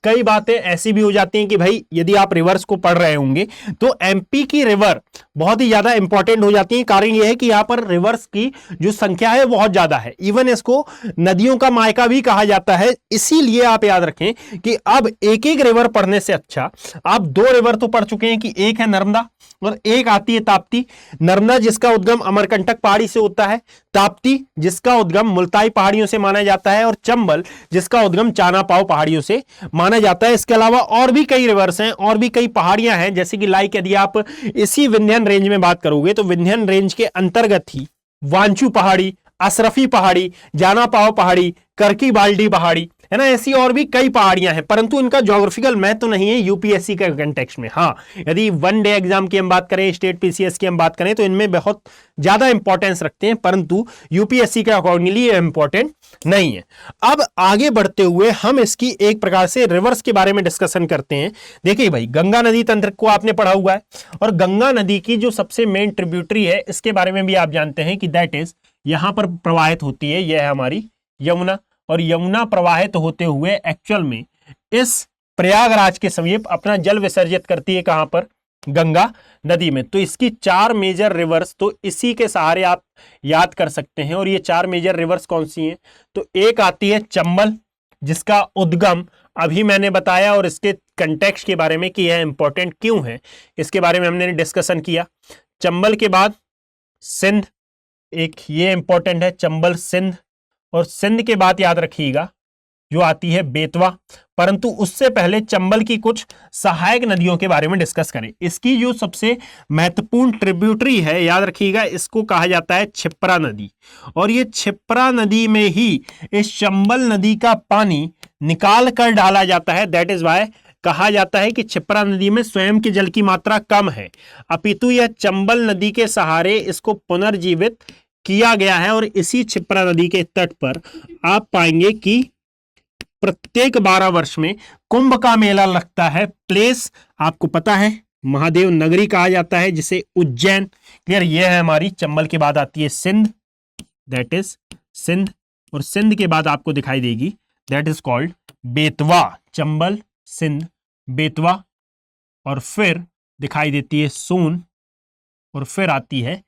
कई बातें ऐसी भी हो जाती हैं कि भाई यदि आप रिवर्स को पढ़ रहे होंगे तो एमपी की रिवर बहुत ही ज्यादा इंपॉर्टेंट हो जाती है। कारण यह है कि यहां पर रिवर्स की जो संख्या है बहुत ज्यादा है, इवन इसको नदियों का मायका भी कहा जाता है। इसीलिए आप याद रखें कि अब एक एक रिवर पढ़ने से अच्छा आप दो रिवर तो पढ़ चुके हैं कि एक है नर्मदा और एक आती है ताप्ती। नर्मदा जिसका उद्गम अमरकंटक पहाड़ी से होता है, ताप्ती जिसका उद्गम मुल्ताई पहाड़ियों से माना जाता है, और चंबल जिसका उद्गम चानापाव पहाड़ियों से माना जाता है। इसके अलावा और भी कई रिवर्स हैं और भी कई पहाड़ियां हैं, जैसे कि लाइक यदि आप इसी विंध्यन रेंज में बात करोगे तो विंध्यन रेंज के अंतर्गत ही वांचू पहाड़ी, अशरफी पहाड़ी, जानापाव पहाड़ी, करकी बाल्डी पहाड़ी, है ना। ऐसी और भी कई पहाड़ियां हैं, परंतु इनका ज्योग्राफिकल महत्व नहीं है यूपीएससी के कंटेक्स्ट में। हाँ, यदि वन डे एग्जाम की हम बात करें, स्टेट पीसीएस की हम बात करें, तो इनमें बहुत ज्यादा इंपॉर्टेंस रखते हैं, परंतु यूपीएससी के अकॉर्डिंगली ये इंपॉर्टेंट नहीं है। अब आगे बढ़ते हुए हम इसकी एक प्रकार से रिवर्स के बारे में डिस्कशन करते हैं। देखिए भाई, गंगा नदी तंत्र को आपने पढ़ा हुआ है, और गंगा नदी की जो सबसे मेन ट्रिब्यूटरी है, इसके बारे में भी आप जानते हैं कि दैट इज यहां पर प्रवाहित होती है, यह है हमारी यमुना। और यमुना प्रवाहित होते हुए एक्चुअल में इस प्रयागराज के समीप अपना जल विसर्जित करती है, कहां पर? गंगा नदी में। तो इसकी 4 मेजर रिवर्स तो इसी के सहारे आप याद कर सकते हैं। और ये 4 मेजर रिवर्स कौन सी हैं? तो एक आती है चंबल, जिसका उद्गम अभी मैंने बताया, और इसके कंटेक्स्ट के बारे में कि यह इंपॉर्टेंट क्यों है, इसके बारे में हमने डिस्कशन किया। चंबल के बाद सिंध, एक ये इंपॉर्टेंट है, चंबल सिंध। और सिंध के बाद याद रखिएगा जो आती है बेतवा। परंतु उससे पहले चंबल की कुछ सहायक नदियों के बारे में डिस्कस करें। इसकी जो सबसे महत्वपूर्ण ट्रिब्यूटरी है, याद रखिएगा, इसको कहा जाता है क्षिप्रा नदी। और ये क्षिप्रा नदी में ही इस चंबल नदी का पानी निकाल कर डाला जाता है। दैट इज वाई कहा जाता है कि क्षिप्रा नदी में स्वयं की जल की मात्रा कम है, अपितु यह चंबल नदी के सहारे इसको पुनर्जीवित किया गया है। और इसी क्षिप्रा नदी के तट पर आप पाएंगे कि प्रत्येक 12 वर्ष में कुंभ का मेला लगता है। प्लेस आपको पता है, महादेव नगरी कहा जाता है, जिसे उज्जैन। क्लियर? यह है हमारी चंबल के बाद आती है सिंध, दैट इज सिंध। और सिंध के बाद आपको दिखाई देगी that is called Betwa. Chambal, Sindh, Betwa. और फिर दिखाई देती है सोन, और फिर आती है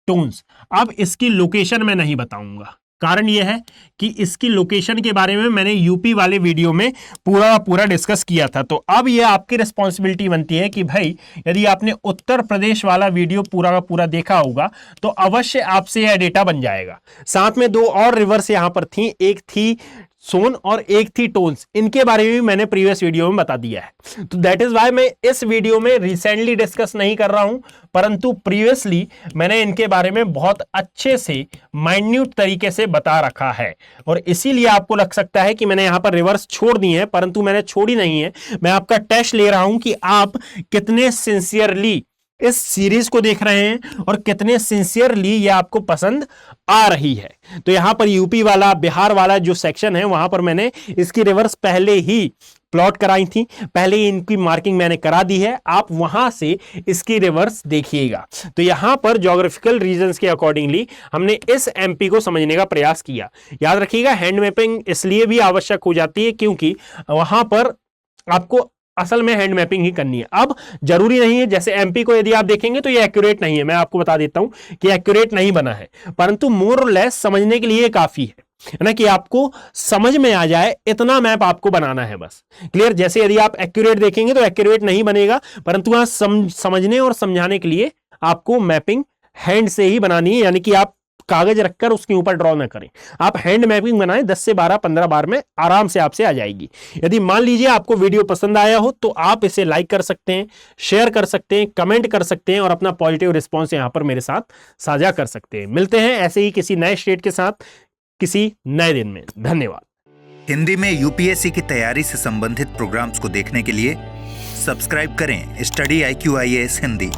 टोन्स। अब इसकी लोकेशन मैं नहीं बताऊंगा, कारण यह है कि इसकी लोकेशन के बारे में मैंने यूपी वाले वीडियो में पूरा डिस्कस किया था। तो अब यह आपकी रिस्पॉन्सिबिलिटी बनती है कि भाई, यदि आपने उत्तर प्रदेश वाला वीडियो पूरा का पूरा देखा होगा तो अवश्य आपसे यह डेटा बन जाएगा। साथ में 2 और रिवर्स यहां पर थी, एक थी सोन और एक थी टोन्स। इनके बारे में भी मैंने प्रीवियस वीडियो में बता दिया है। तो दैट इज वाई मैं इस वीडियो में रिसेंटली डिस्कस नहीं कर रहा हूं, परंतु प्रीवियसली मैंने इनके बारे में बहुत अच्छे से माइन्यूट तरीके से बता रखा है। और इसीलिए आपको लग सकता है कि मैंने यहां पर रिवर्स छोड़ दी है, परंतु मैंने छोड़ी नहीं है। मैं आपका टेस्ट ले रहा हूं कि आप कितने सिंसियरली इस सीरीज को देख रहे हैं और कितने सिंसियरली ये आपको पसंद आ रही है। तो यहां पर यूपी वाला, बिहार वाला जो सेक्शन है, वहां पर मैंने इसकी रिवर्स पहले ही प्लॉट कराई थी, पहले ही इनकी मार्किंग मैंने करा दी है। आप वहां से इसकी रिवर्स देखिएगा। तो यहां पर ज्योग्राफिकल रीजंस के अकॉर्डिंगली हमने इस एमपी को समझने का प्रयास किया। याद रखिएगा, हैंड मैपिंग इसलिए भी आवश्यक हो जाती है क्योंकि वहां पर आपको असल में हैंड मैपिंग ही करनी है। अब जरूरी नहीं है, जैसे एमपी को यदि आप देखेंगे तो ये एक्यूरेट नहीं है, मैं आपको बता देता हूं कि एक्यूरेट नहीं बना है, परंतु मोर और लेस समझने के लिए काफी है ना, कि आपको समझ में आ जाए इतना मैप आपको बनाना है बस। क्लियर? जैसे यदि आप एक्यूरेट देखेंगे तो एक्यूरेट नहीं बनेगा, परंतु वहां समझने और समझाने के लिए आपको मैपिंग हैंड से ही बनानी है, यानी कि आप कागज रखकर उसके ऊपर ड्रॉ ना करें, आप हैंड मैपिंग बनाएं। 10 से 12 15 बार में आराम से आपसे आ जाएगी। यदि मान लीजिए आपको वीडियो पसंद आया हो तो आप इसे लाइक कर सकते हैं, शेयर कर सकते हैं, कमेंट कर सकते हैं और अपना पॉजिटिव रिस्पॉन्स यहां पर मेरे साथ साझा कर सकते हैं। मिलते हैं ऐसे ही किसी नए स्टेट के साथ किसी नए दिन में। धन्यवाद। हिंदी में यूपीएससी की तैयारी से संबंधित प्रोग्राम्स को देखने के लिए सब्सक्राइब करें स्टडी IQ IAS हिंदी।